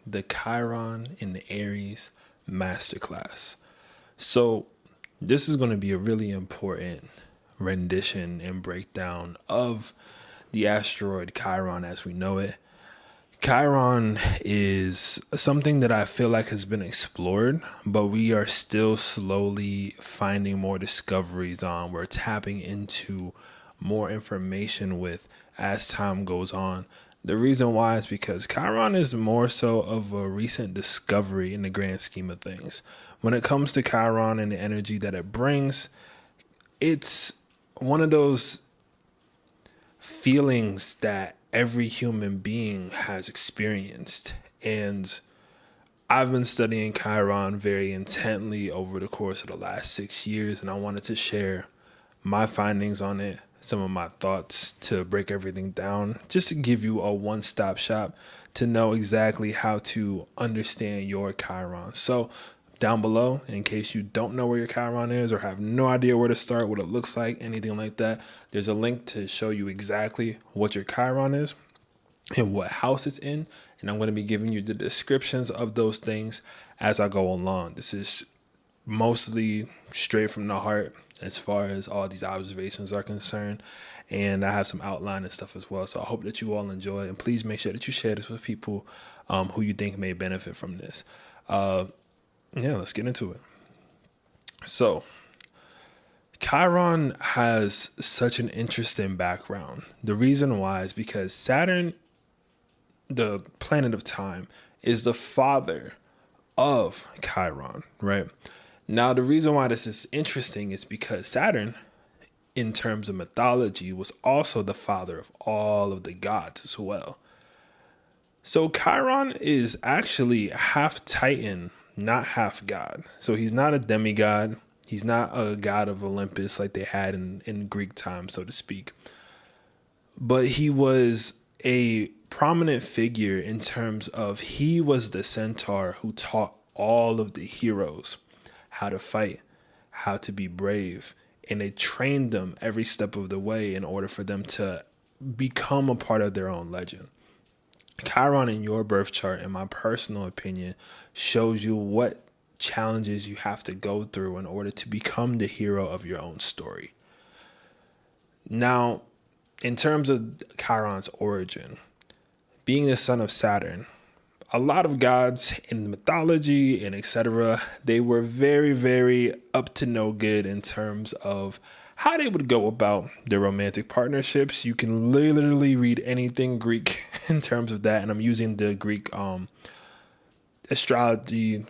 the Chiron in the Aries Masterclass. So this is going to be a really important rendition and breakdown of the asteroid Chiron as we know it. Chiron is something that I feel like has been explored, but we are still slowly finding more discoveries on. We're tapping into more information with as time goes on. The reason why is because Chiron is more so of a recent discovery in the grand scheme of things. When it comes to Chiron and the energy that it brings, it's one of those feelings that every human being has experienced. And I've been studying Chiron very intently over the course of the last 6 years, and I wanted to share my findings on it, some of my thoughts to break everything down, just to give you a one-stop shop to know exactly how to understand your Chiron. So down below, in case you don't know where your Chiron is or have no idea where to start, what it looks like, anything like that, there's a link to show you exactly what your Chiron is and what house it's in. And I'm going to be giving you the descriptions of those things as I go along. This is mostly straight from the heart as far as all these observations are concerned. And I have some outline and stuff as well. So I hope that you all enjoy. And please make sure that you share this with people who you think may benefit from this. Let's get into it. So, Chiron has such an interesting background. The reason why is because Saturn, the planet of time, is the father of Chiron, right? Now, the reason why this is interesting is because Saturn, in terms of mythology, was also the father of all of the gods as well. So, Chiron is actually half Titan, not half God. So he's not a demigod. He's not a god of Olympus like they had in Greek time, so to speak. But he was a prominent figure in terms of he was the centaur who taught all of the heroes how to fight, how to be brave. And they trained them every step of the way in order for them to become a part of their own legend. Chiron in your birth chart, in my personal opinion, shows you what challenges you have to go through in order to become the hero of your own story. Now, in terms of Chiron's origin, being the son of Saturn, a lot of gods in mythology and etc., they were very, very up to no good in terms of how they would go about their romantic partnerships. You can literally read anything Greek in terms of that. And I'm using the Greek astrology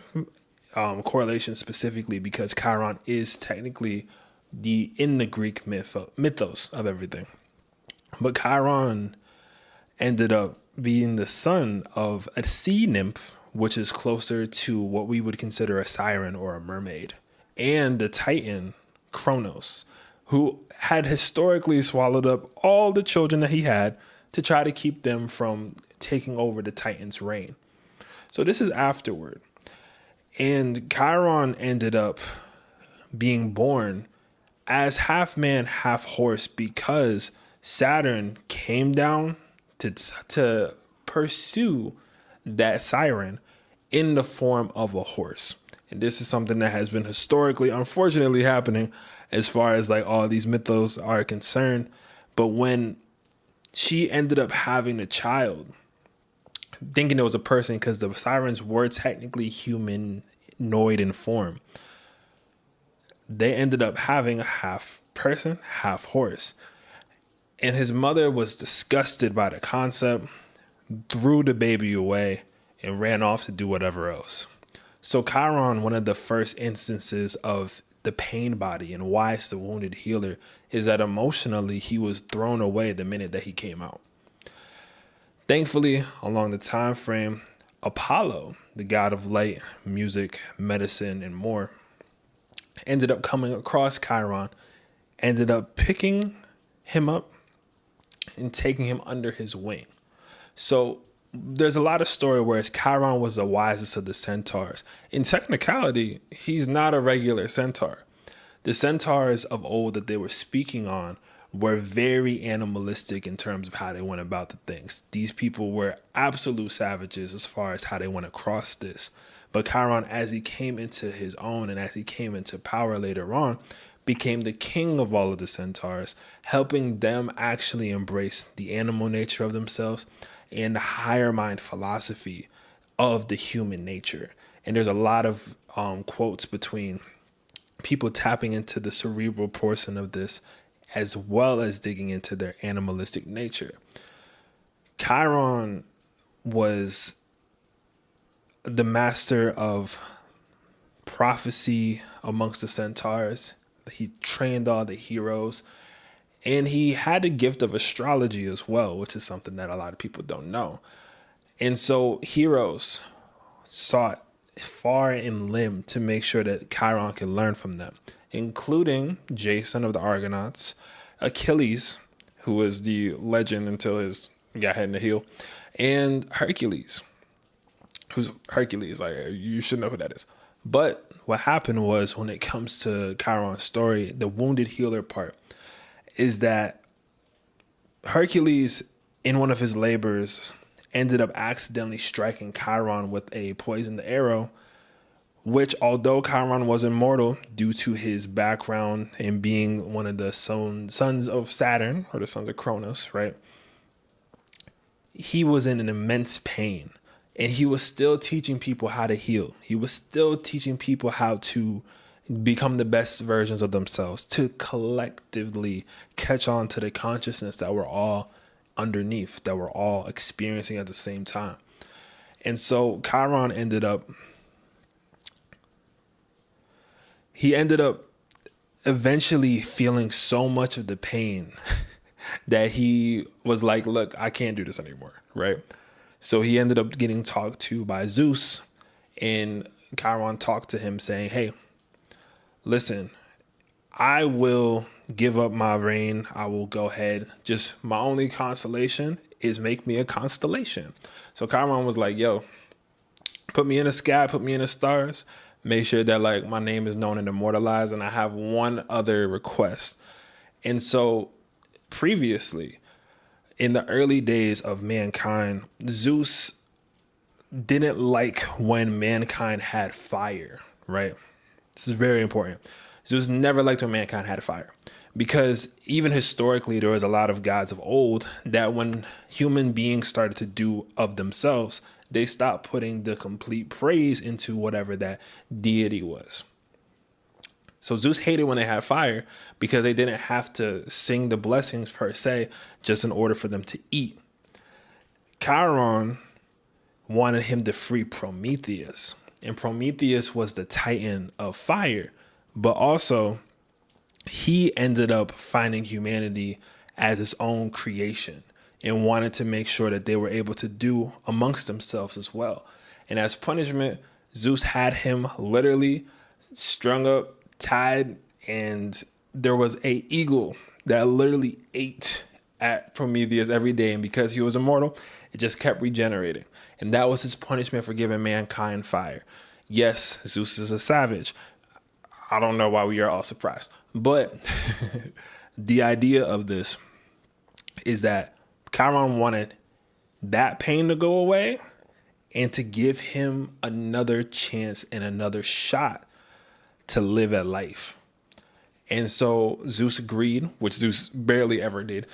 correlation specifically because Chiron is technically in the Greek mythos of everything. But Chiron ended up being the son of a sea nymph, which is closer to what we would consider a siren or a mermaid, and the Titan Kronos, who had historically swallowed up all the children that he had to try to keep them from taking over the Titan's reign. So this is afterward. And Chiron ended up being born as half man, half horse because Saturn came down to pursue that siren in the form of a horse. And this is something that has been historically, unfortunately, happening as far as like all these mythos are concerned. But when she ended up having a child, thinking it was a person because the sirens were technically humanoid in form, they ended up having a half person, half horse. And his mother was disgusted by the concept, threw the baby away, and ran off to do whatever else. So Chiron, one of the first instances of the pain body and why it's the wounded healer, is that emotionally he was thrown away the minute that he came out. Thankfully, along the time frame, Apollo, the god of light, music, medicine, and more, ended up coming across Chiron, ended up picking him up and taking him under his wing. So there's a lot of story where Chiron was the wisest of the centaurs. In technicality, he's not a regular centaur. The centaurs of old that they were speaking on were very animalistic in terms of how they went about the things. These people were absolute savages as far as how they went across this. But Chiron, as he came into his own and as he came into power later on, became the king of all of the centaurs, helping them actually embrace the animal nature of themselves and the higher mind philosophy of the human nature. And there's a lot of quotes between people tapping into the cerebral portion of this as well as digging into their animalistic nature. Chiron was the master of prophecy amongst the centaurs. He trained all the heroes, and he had a gift of astrology as well, which is something that a lot of people don't know. And so heroes sought far and limb to make sure that Chiron could learn from them, including Jason of the Argonauts, Achilles, who was the legend until he got hit in the heel, and Hercules, who's Hercules. Like, you should know who that is. But what happened was, when it comes to Chiron's story, the wounded healer part is that Hercules, in one of his labors, ended up accidentally striking Chiron with a poisoned arrow, which, although Chiron was immortal due to his background and being one of the sons of Saturn, or the sons of Cronus, right? He was in an immense pain. And he was still teaching people how to heal. He was still teaching people how to become the best versions of themselves, to collectively catch on to the consciousness that we're all underneath, that we're all experiencing at the same time. And so Chiron ended up eventually feeling so much of the pain that he was like, look, I can't do this anymore, right? So he ended up getting talked to by Zeus, and Chiron talked to him saying, hey, listen, I will give up my reign. I will go ahead. Just my only consolation is make me a constellation. So Chiron was like, yo, put me in the sky, put me in the stars, make sure that like my name is known and immortalized. And I have one other request. And so previously, in the early days of mankind, Zeus didn't like when mankind had fire, right? This is very important. Zeus never liked when mankind had fire, because even historically, there was a lot of gods of old that when human beings started to do of themselves, they stopped putting the complete praise into whatever that deity was. So Zeus hated when they had fire because they didn't have to sing the blessings per se, just in order for them to eat. Chiron wanted him to free Prometheus, and Prometheus was the titan of fire, but also he ended up finding humanity as his own creation and wanted to make sure that they were able to do amongst themselves as well. And as punishment, Zeus had him literally strung up, tied, and there was a eagle that literally ate at Prometheus every day, and because he was immortal, it just kept regenerating, and that was his punishment for giving mankind fire. Yes, Zeus is a savage. I don't know why we are all surprised, but the idea of this is that Chiron wanted that pain to go away and to give him another chance and another shot to live a life. And so Zeus agreed, which Zeus barely ever did,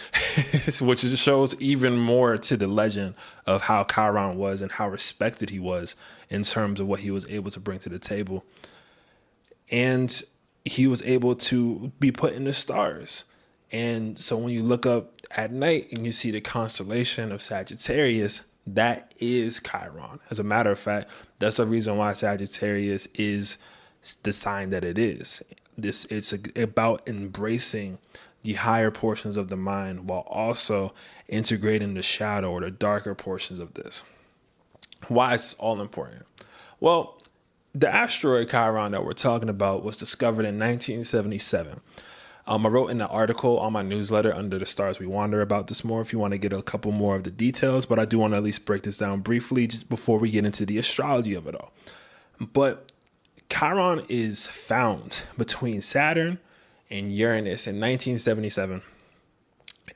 which shows even more to the legend of how Chiron was and how respected he was in terms of what he was able to bring to the table. And he was able to be put in the stars. And so when you look up at night and you see the constellation of Sagittarius, that is Chiron. As a matter of fact, that's the reason why Sagittarius is the sign that it is. It's about embracing the higher portions of the mind while also integrating the shadow or the darker portions of this. Why is this all important? Well, the asteroid Chiron that we're talking about was discovered in 1977. I wrote in an article on my newsletter, Under the Stars We Wander, about this more if you want to get a couple more of the details, but I do want to at least break this down briefly just before we get into the astrology of it all. But Chiron is found between Saturn and Uranus in 1977.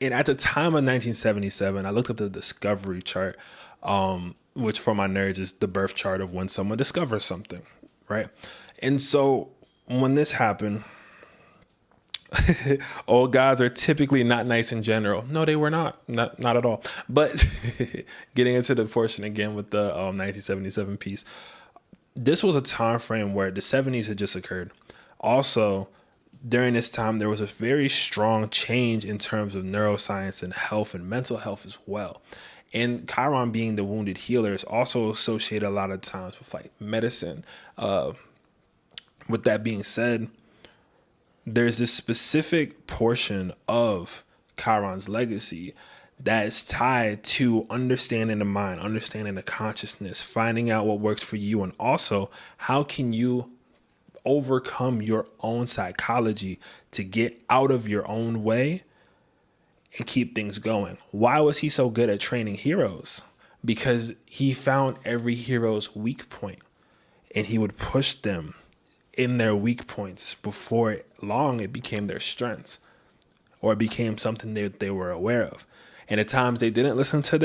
And at the time of 1977, I looked up the discovery chart, which for my nerds is the birth chart of when someone discovers something, right? And so when this happened, old guys are typically not nice in general. No, they were not at all. But getting into the portion again with the 1977 piece, this was a time frame where the 70s had just occurred. Also, during this time, there was a very strong change in terms of neuroscience and health and mental health as well. And Chiron being the wounded healer is also associated a lot of times with like medicine. With that being said, there's this specific portion of Chiron's legacy that is tied to understanding the mind, understanding the consciousness, finding out what works for you, and also how can you overcome your own psychology to get out of your own way and keep things going. Why was he so good at training heroes? Because he found every hero's weak point and he would push them in their weak points. Before long, it became their strengths, or it became something that they were aware of. And at times they didn't listen to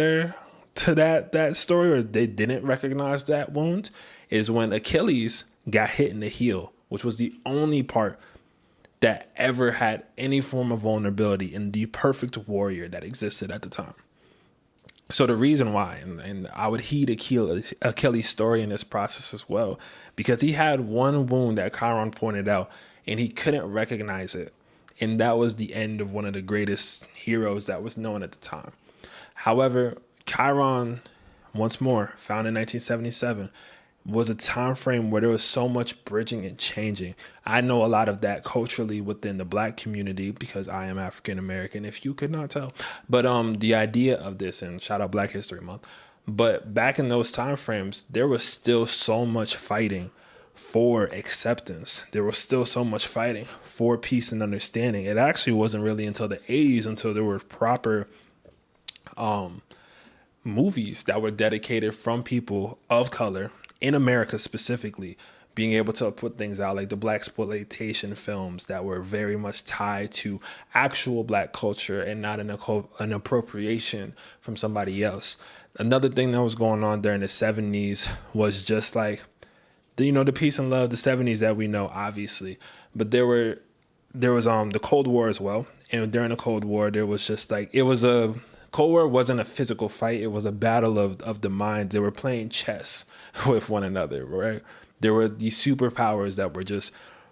that story, or they didn't recognize that wound, is when Achilles got hit in the heel, which was the only part that ever had any form of vulnerability in the perfect warrior that existed at the time. So the reason why, and I would heed Achilles' story in this process as well, because he had one wound that Chiron pointed out and he couldn't recognize it. And that was the end of one of the greatest heroes that was known at the time. However, Chiron, once more, found in 1977, was a time frame where there was so much bridging and changing. I know a lot of that culturally within the Black community because I am African American, if you could not tell. But the idea of this, and shout out Black History Month, but back in those time frames, there was still so much fighting for acceptance. There was still so much fighting for peace and understanding. It actually wasn't really until the 80s until there were proper movies that were dedicated from people of color in America specifically, being able to put things out like the blaxploitation films that were very much tied to actual Black culture and not an appropriation from somebody else. Another thing that was going on during the 70s was just like, the peace and love, the 70s that we know, obviously. But there was the Cold War as well. And during the Cold War, there was just like, Cold War wasn't a physical fight. It was a battle of the minds. They were playing chess with one another, right? There were these superpowers that were just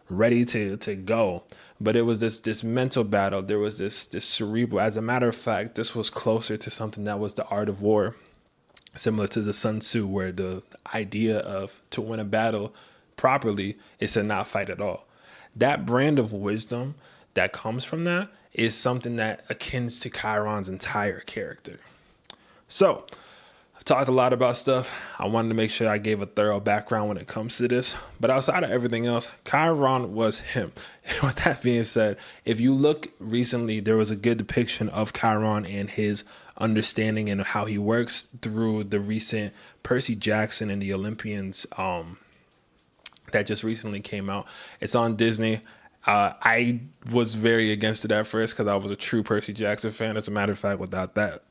ready to go. But it was this mental battle. There was this cerebral. As a matter of fact, this was closer to something that was the art of war, similar to the Sun Tzu, where the idea of to win a battle properly is to not fight at all. That brand of wisdom that comes from that is something that akins to Chiron's entire character. So, I talked a lot about stuff. I wanted to make sure I gave a thorough background when it comes to this. But outside of everything else, Chiron was him. And with that being said, if you look recently, there was a good depiction of Chiron and his understanding and how he works through the recent Percy Jackson and the Olympians that just recently came out. It's on Disney. I was very against it at first because I was a true Percy Jackson fan. As a matter of fact, without that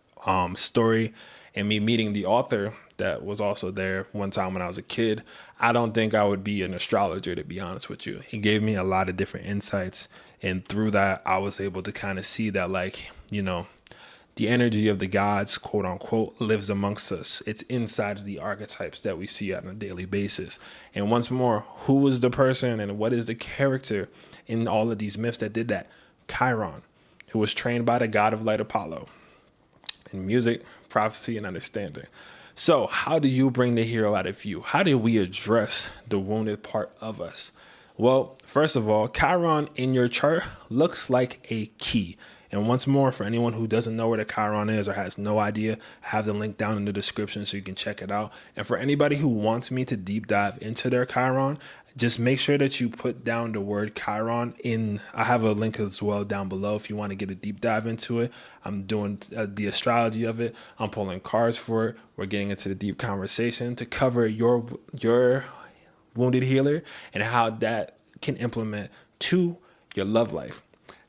story and me meeting the author that was also there one time when I was a kid, I don't think I would be an astrologer, to be honest with you. He gave me a lot of different insights. And through that, I was able to kind of see that, the energy of the gods, quote unquote, lives amongst us. It's inside of the archetypes that we see on a daily basis. And once more, who was the person and what is the character in all of these myths that did that? Chiron, who was trained by the god of light Apollo in music, prophecy, and understanding. So how do you bring the hero out of you? How do we address the wounded part of us? Well, first of all, Chiron in your chart looks like a key. And once more, for anyone who doesn't know where the Chiron is or has no idea, I have the link down in the description so you can check it out. And for anybody who wants me to deep dive into their Chiron, just make sure that you put down the word Chiron in. I have a link as well down below if you want to get a deep dive into it. I'm doing the astrology of it. I'm pulling cards for it. We're getting into the deep conversation to cover your wounded healer and how that can implement to your love life,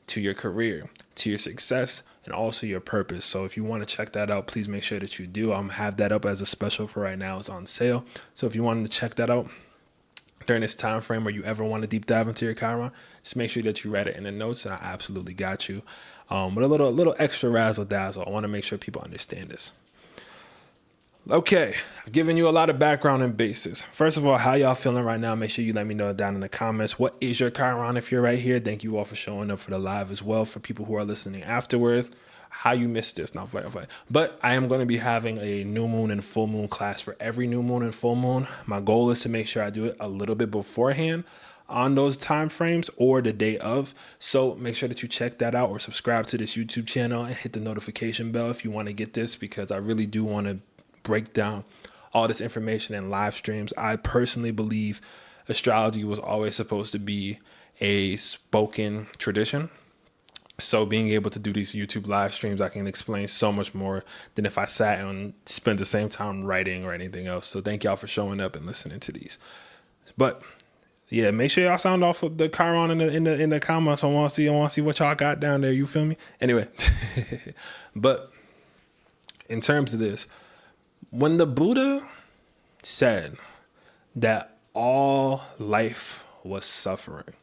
to your career, to your success, and also your purpose. So if you want to check that out, please make sure that you do. I'm have that up as a special for right now. It's on sale. So if you wanted to check that out during this time frame, or you ever want to deep dive into your Chiron, just make sure that you read it in the notes, and I absolutely got you. With a little extra razzle dazzle. I want to make sure people understand this. Okay, I've given you a lot of background and basis. First of all, how y'all feeling right now? Make sure you let me know down in the comments. What is your Chiron if you're right here? Thank you all for showing up for the live as well. For people who are listening afterward, how you missed this. Not fly. But I am going to be having a new moon and full moon class for every new moon and full moon. My goal is to make sure I do it a little bit beforehand on those time frames or the day of. So make sure that you check that out, or subscribe to this YouTube channel and hit the notification bell if you want to get this, because I really do want to break down all this information in live streams. I personally believe astrology was always supposed to be a spoken tradition. So being able to do these YouTube live streams, I can explain so much more than if I sat and spent the same time writing or anything else. So thank y'all for showing up and listening to these. But yeah, make sure y'all sound off of the Chiron in the comments. I want to see what y'all got down there. You feel me? Anyway, but in terms of this, when the Buddha said that all life was suffering,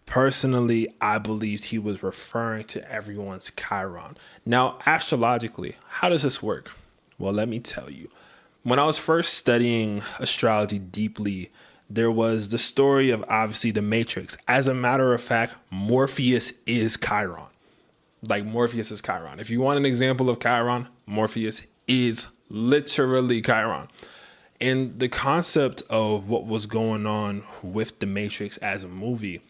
personally, I believed he was referring to everyone's Chiron. Now, astrologically, how does this work? Well, let me tell you. When I was first studying astrology deeply, there was the story of obviously the matrix. As a matter of fact, Morpheus is Chiron. Like Morpheus is Chiron. If you want an example of Chiron, Morpheus is literally Chiron. And the concept of what was going on with the Matrix as a movie,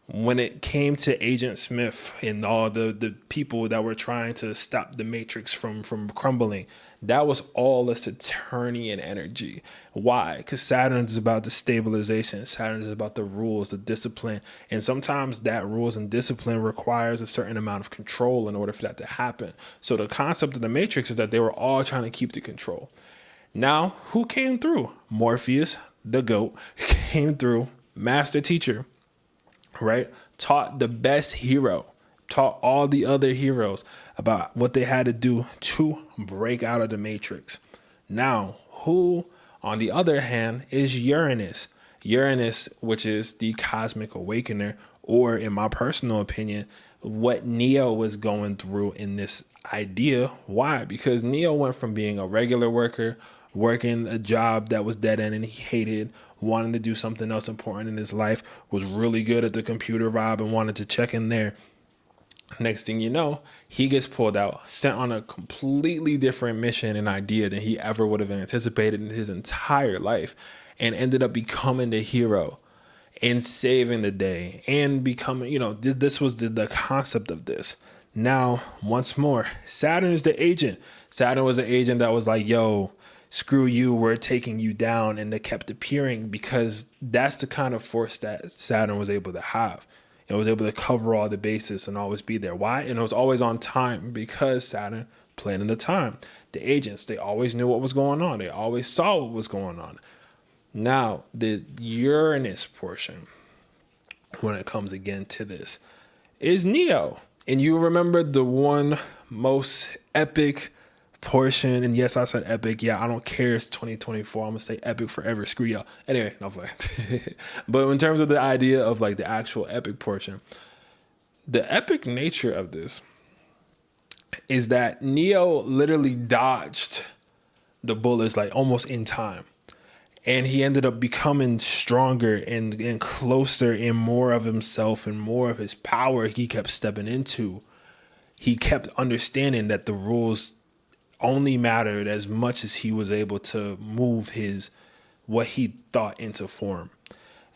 when it came to Agent Smith and all the people that were trying to stop the Matrix from crumbling, that was all a Saturnian energy. Why? Because Saturn is about the stabilization. Saturn is about the rules, the discipline. And sometimes that rules and discipline requires a certain amount of control in order for that to happen. So the concept of the Matrix is that they were all trying to keep the control. Now, who came through? Morpheus, the GOAT, came through, master teacher, right? Taught the best hero, taught all the other heroes about what they had to do to break out of the Matrix. Now, who, on the other hand, is Uranus? Uranus, which is the cosmic awakener, or in my personal opinion, what Neo was going through in this idea. Why? Because Neo went from being a regular worker, working a job that was dead end and he hated, wanting to do something else important in his life, was really good at the computer vibe and wanted to check in there. Next thing you know, he gets pulled out, sent on a completely different mission and idea than he ever would have anticipated in his entire life, and ended up becoming the hero and saving the day and becoming, this was the concept of this. Now, once more, Saturn is the agent. Saturn was an agent that was like, yo, screw you, we're taking you down. And they kept appearing because that's the kind of force that Saturn was able to have. It was able to cover all the bases and always be there. Why? And it was always on time because Saturn played in the time. The agents, they always knew what was going on. They always saw what was going on. Now, the Uranus portion, when it comes again to this, is Neo. And you remember the one most epic portion, and yes, I said epic. Yeah, I don't care. It's 2024. I'm gonna say epic forever. Screw y'all. Anyway, no fun. But in terms of the idea of like the actual epic portion, the epic nature of this is that Neo literally dodged the bullets like almost in time. And he ended up becoming stronger and closer and more of himself and more of his power he kept stepping into. He kept understanding that the rules only mattered as much as he was able to move what he thought into form.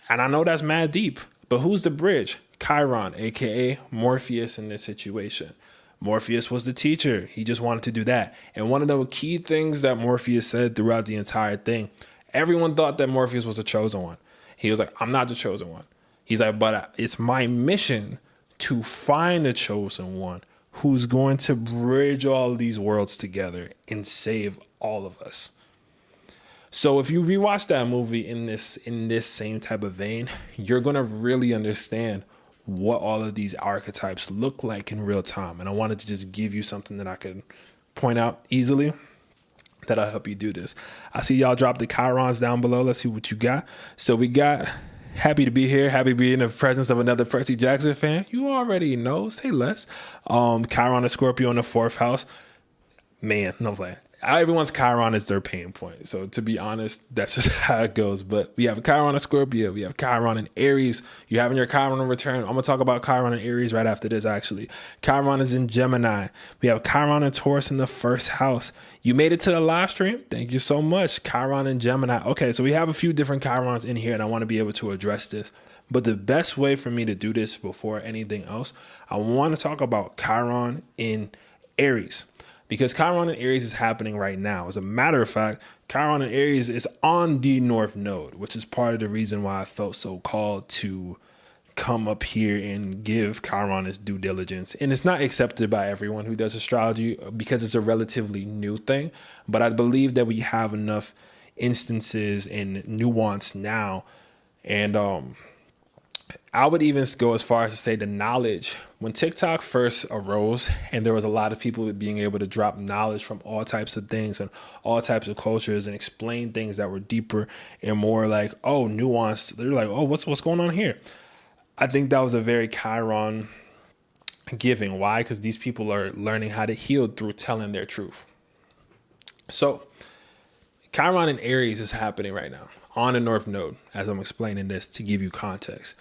And I know that's mad deep, but who's the bridge? Chiron, aka Morpheus in this situation. Morpheus was the teacher. He just wanted to do that. And one of the key things that Morpheus said throughout the entire thing, everyone thought that Morpheus was the chosen one. He was like, I'm not the chosen one. He's like, but it's my mission to find the chosen one who's going to bridge all of these worlds together and save all of us. So if you rewatch that movie in this same type of vein, you're going to really understand what all of these archetypes look like in real time. And I wanted to just give you something that I could point out easily that'll help you do this. I see y'all drop the Chirons down below. Let's see what you got. So we got happy to be here. Happy to be in the presence of another Percy Jackson fan. You already know, say less. Chiron and Scorpio in the 4th house. Man, no play. Everyone's Chiron is their pain point. So to be honest, that's just how it goes. But we have Chiron and Scorpio. We have Chiron and Aries. You having your Chiron in return. I'm going to talk about Chiron and Aries right after this, actually. Chiron is in Gemini. We have Chiron and Taurus in the 1st house. You made it to the live stream. Thank you so much. Chiron and Gemini. Okay, so we have a few different Chirons in here, and I want to be able to address this. But the best way for me to do this before anything else, I want to talk about Chiron in Aries. Because Chiron and Aries is happening right now. As a matter of fact, Chiron and Aries is on the North Node, which is part of the reason why I felt so called to come up here and give Chiron his due diligence. And it's not accepted by everyone who does astrology because it's a relatively new thing. But I believe that we have enough instances and nuance now. And I would even go as far as to say the knowledge. When TikTok first arose and there was a lot of people being able to drop knowledge from all types of things and all types of cultures and explain things that were deeper and more like, oh, nuanced. They're like, oh, what's going on here? I think that was a very Chiron giving. Why? Because these people are learning how to heal through telling their truth. So Chiron and Aries is happening right now on the North Node, as I'm explaining this to give you context.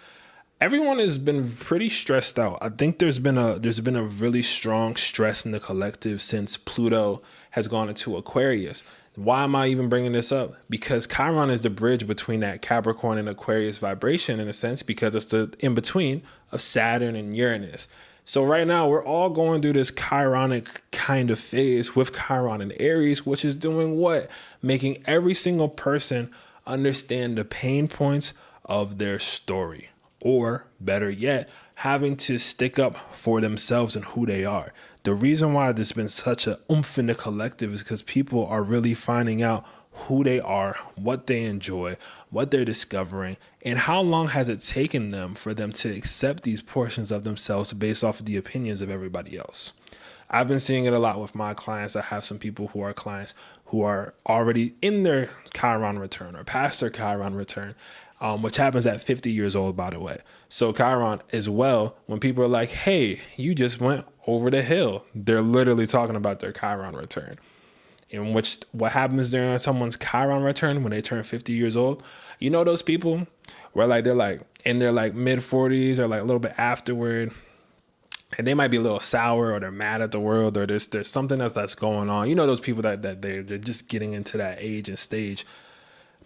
Everyone has been pretty stressed out. I think there's been a really strong stress in the collective since Pluto has gone into Aquarius. Why am I even bringing this up? Because Chiron is the bridge between that Capricorn and Aquarius vibration in a sense, because it's the in-between of Saturn and Uranus. So right now we're all going through this Chironic kind of phase with Chiron and Aries, which is doing what? Making every single person understand the pain points of their story. Or better yet, having to stick up for themselves and who they are. The reason why there's been such a oomph in the collective is because people are really finding out who they are, what they enjoy, what they're discovering, and how long has it taken them for them to accept these portions of themselves based off of the opinions of everybody else. I've been seeing it a lot with my clients. I have some people who are clients who are already in their Chiron return or past their Chiron return, which happens at 50 years old, by the way. So Chiron as well, when people are like, hey, you just went over the hill, they're literally talking about their Chiron return. In which what happens during someone's Chiron return when they turn 50 years old, you know those people where like they're like in their like mid 40s or like a little bit afterward, and they might be a little sour or they're mad at the world or there's something else that's going on. You know those people that they're just getting into that age and stage.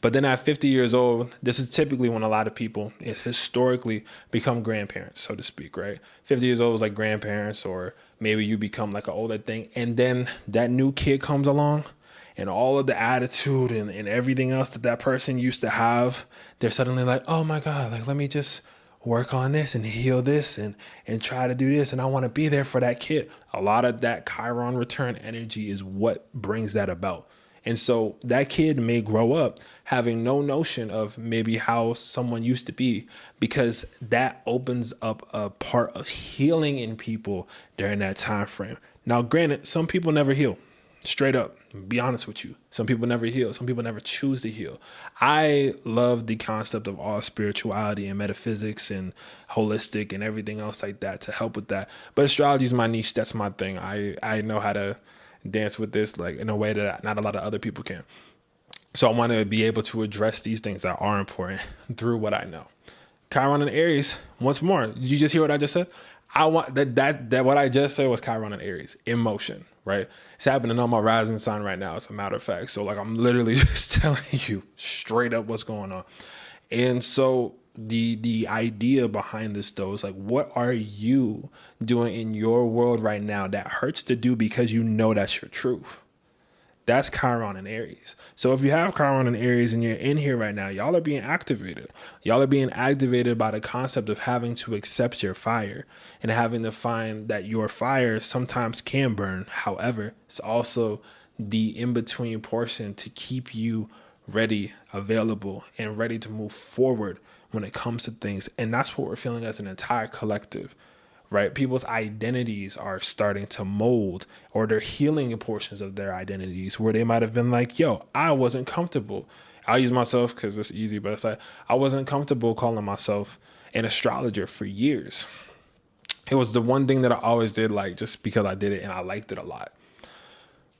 But then at 50 years old, this is typically when a lot of people historically become grandparents, so to speak, right? 50 years old is like grandparents, or maybe you become like an older thing. And then that new kid comes along and all of the attitude and everything else that person used to have, they're suddenly like, oh my God, like, let me just work on this and heal this and try to do this. And I want to be there for that kid. A lot of that Chiron return energy is what brings that about. And so that kid may grow up having no notion of maybe how someone used to be, because that opens up a part of healing in people during that time frame. Now, granted, some people never heal. Straight up, be honest with you. Some people never heal. Some people never choose to heal. I love the concept of all spirituality and metaphysics and holistic and everything else like that to help with that. But astrology is my niche. That's my thing. I know how to dance with this like in a way that not a lot of other people can. So I want to be able to address these things that are important through what I know. Chiron and Aries, once more. Did you just hear what I just said? I want that what I just said was Chiron and Aries in motion, right? It's happening on my rising sign right now, as a matter of fact. So like I'm literally just telling you straight up what's going on. And so the idea behind this though is like, what are you doing in your world right now that hurts to do because you know that's your truth? That's Chiron and Aries. So if you have Chiron and Aries and you're in here right now, y'all are being activated. Y'all are being activated by the concept of having to accept your fire and having to find that your fire sometimes can burn. However, it's also the in-between portion to keep you ready, available, and ready to move forward when it comes to things. And that's what we're feeling as an entire collective, right? People's identities are starting to mold, or they're healing portions of their identities where they might have been like, yo, I wasn't comfortable. I'll use myself because it's easy, but it's like, I wasn't comfortable calling myself an astrologer for years. It was the one thing that I always did, like, just because I did it and I liked it a lot.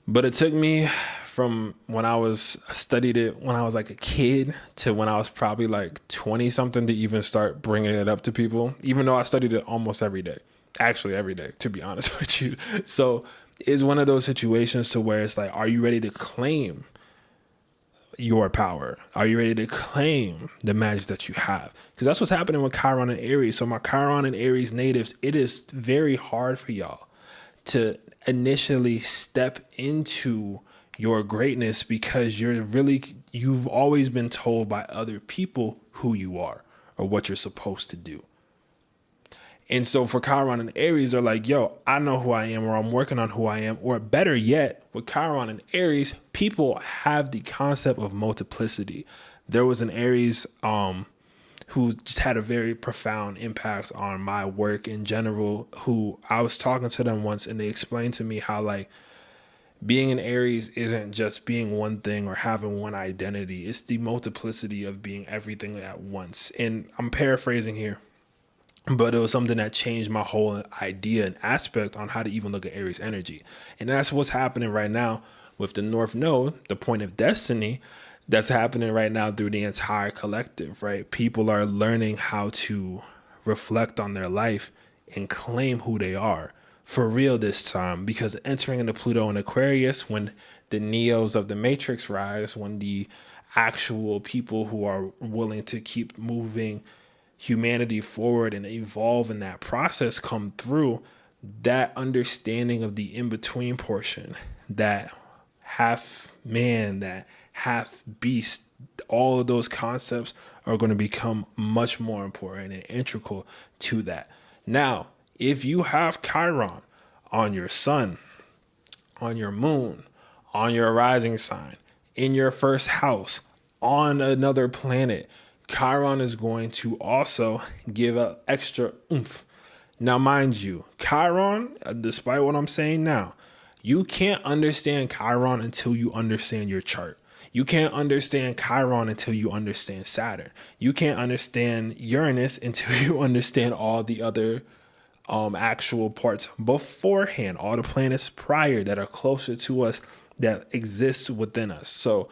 But it took me from when I studied it when I was like a kid to when I was probably like 20 something to even start bringing it up to people, even though I studied it almost every day, actually every day, to be honest with you. So it's one of those situations to where it's like, are you ready to claim your power? Are you ready to claim the magic that you have? Because that's what's happening with Chiron and Aries. So my Chiron and Aries natives, it is very hard for y'all to initially step into your greatness because you've always been told by other people who you are or what you're supposed to do. And so for Chiron and Aries, they're like, yo, I know who I am, or I'm working on who I am. Or better yet, with Chiron and Aries, people have the concept of multiplicity. There was an Aries who just had a very profound impact on my work in general, who I was talking to them once, and they explained to me how, like, being an Aries isn't just being one thing or having one identity. It's the multiplicity of being everything at once. And I'm paraphrasing here, but it was something that changed my whole idea and aspect on how to even look at Aries energy. And that's what's happening right now with the North Node, the point of destiny, that's happening right now through the entire collective, right? People are learning how to reflect on their life and claim who they are for real this time, because entering into Pluto and Aquarius, when the Neos of the Matrix rise, when the actual people who are willing to keep moving humanity forward and evolve in that process come through, that understanding of the in-between portion, that half man, that half beast, all of those concepts are going to become much more important and integral to that. Now, if you have Chiron on your sun, on your moon, on your rising sign, in your first house, on another planet, Chiron is going to also give an extra oomph. Now, mind you, Chiron, despite what I'm saying now, you can't understand Chiron until you understand your chart. You can't understand Chiron until you understand Saturn. You can't understand Uranus until you understand all the other actual parts beforehand, all the planets prior that are closer to us, that exist within us. So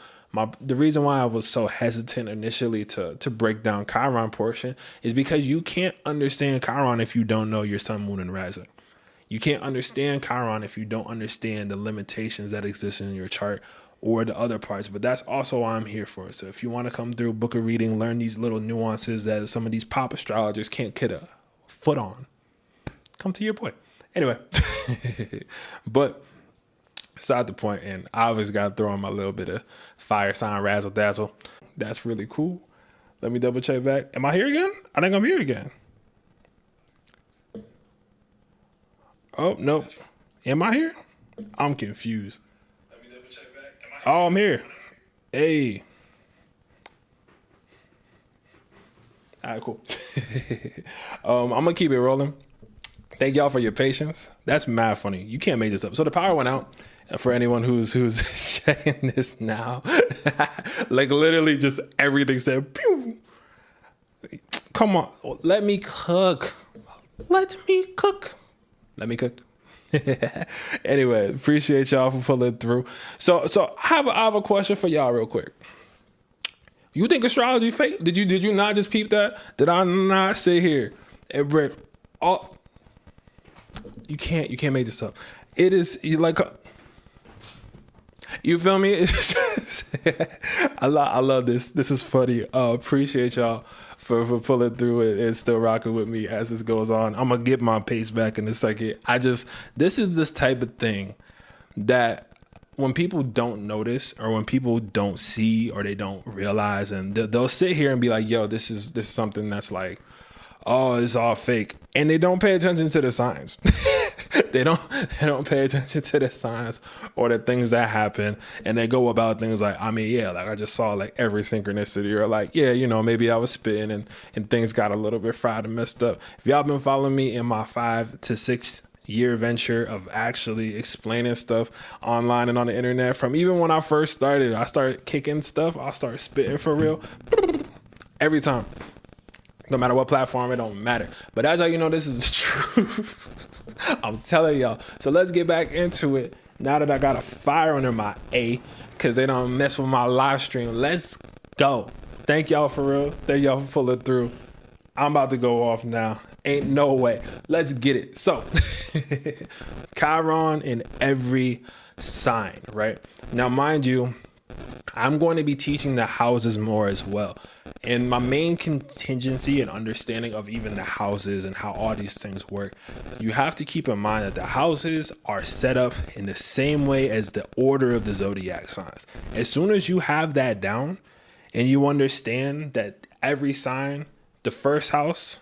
the reason why I was so hesitant initially to break down Chiron portion is because you can't understand Chiron if you don't know your sun, moon, and rising. You can't understand Chiron if you don't understand the limitations that exist in your chart or the other parts. But that's also why I'm here for. So if you want to come through, book a reading, learn these little nuances that some of these pop astrologers can't get a foot on, come to your point. Anyway, but beside the point, and I always got to throw in my little bit of fire sign razzle dazzle. That's really cool. Let me double check back. Am I here again? I think I'm here again. Oh, nope. Am I here? I'm confused. Let me double check back. Oh, I'm here. Hey. All right, cool. I'm going to keep it rolling. Thank y'all for your patience. That's mad funny. You can't make this up. So the power went out. For anyone who's checking this now, like literally just everything said, pew. Come on, let me cook. Let me cook. Anyway, appreciate y'all for pulling through. So I have a question for y'all real quick. You think astrology fake? Did you not just peep that? Did I not sit here and break all? You can't make this up. It is like. You feel me? I love this. This is funny. Appreciate y'all for pulling through it and still rocking with me as this goes on. I'm going to get my pace back in a second. This is this type of thing that when people don't notice or when people don't see or they don't realize, and they'll sit here and be like, yo, this is something that's like, oh, it's all fake. And they don't pay attention to the signs. they don't pay attention to the signs or the things that happen, and they go about things like, I mean, yeah, like I just saw like every synchronicity, or like, yeah, you know, maybe I was spitting and things got a little bit fried and messed up. If y'all been following me in my 5 to 6 year venture of actually explaining stuff online and on the internet, from even when I first started, I started kicking stuff, I started spitting for real every time. No matter what platform, it don't matter. But that's how you know this is the truth. I'm telling y'all. So let's get back into it. Now that I got a fire under my A, because they don't mess with my live stream. Let's go. Thank y'all for real. Thank y'all for pulling through. I'm about to go off now. Ain't no way. Let's get it. So, Chiron in every sign, right? Now, mind you, I'm going to be teaching the houses more as well. And my main contingency and understanding of even the houses and how all these things work, you have to keep in mind that the houses are set up in the same way as the order of the zodiac signs. As soon as you have that down and you understand that every sign, the first house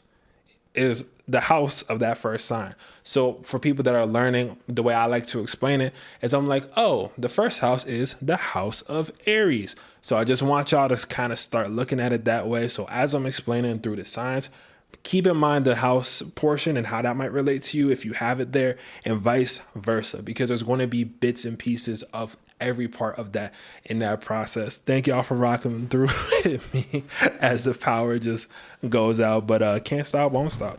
is the house of that first sign. So for people that are learning, the way I like to explain it is I'm like, oh, the first house is the house of Aries. So I just want y'all to kind of start looking at it that way. So as I'm explaining through the signs, keep in mind the house portion and how that might relate to you if you have it there, and vice versa, because there's going to be bits and pieces of every part of that in that process. Thank y'all for rocking through with me as the power just goes out, but can't stop, won't stop.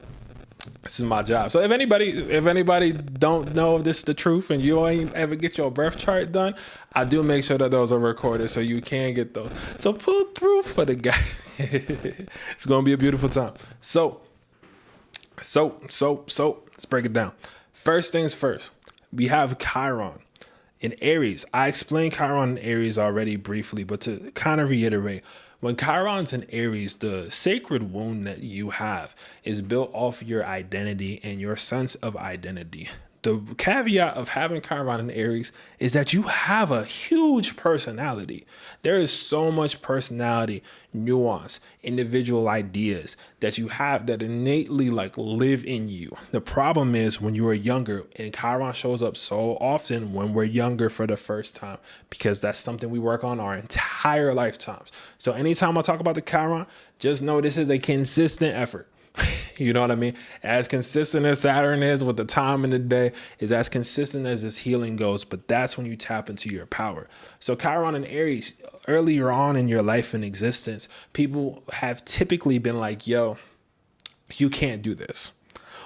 This is my job. So if anybody don't know if this is the truth and you ain't ever get your birth chart done, I do make sure that those are recorded so you can get those. So pull through for the guy. It's gonna be a beautiful time. So let's break it down. First things first, we have Chiron in Aries. I explained Chiron in Aries already briefly, but to kind of reiterate, when Chiron's in Aries, the sacred wound that you have is built off your identity and your sense of identity. The caveat of having Chiron in Aries is that you have a huge personality. There is so much personality, nuance, individual ideas that you have that innately like live in you. The problem is when you are younger, and Chiron shows up so often when we're younger for the first time, because that's something we work on our entire lifetimes. So anytime I talk about the Chiron, just know this is a consistent effort. You know what I mean? As consistent as Saturn is with the time in the day is as consistent as this healing goes, but that's when you tap into your power. So Chiron and Aries, earlier on in your life and existence, people have typically been like, yo, you can't do this.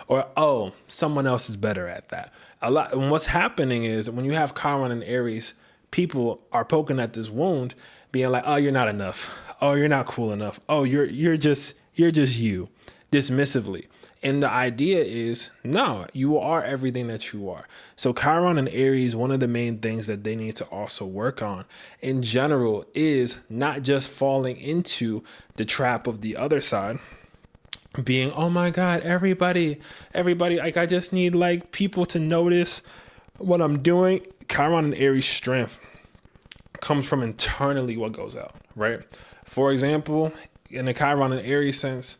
Or, oh, someone else is better at that. And what's happening is when you have Chiron and Aries, people are poking at this wound, being like, oh, you're not enough. Oh, you're not cool enough. Oh, you're just you. Dismissively. And the idea is, no, you are everything that you are. So Chiron and Aries, one of the main things that they need to also work on in general is not just falling into the trap of the other side, being, oh my God, everybody, like I just need like people to notice what I'm doing. Chiron and Aries strength comes from internally what goes out, right? For example, in the Chiron and Aries sense,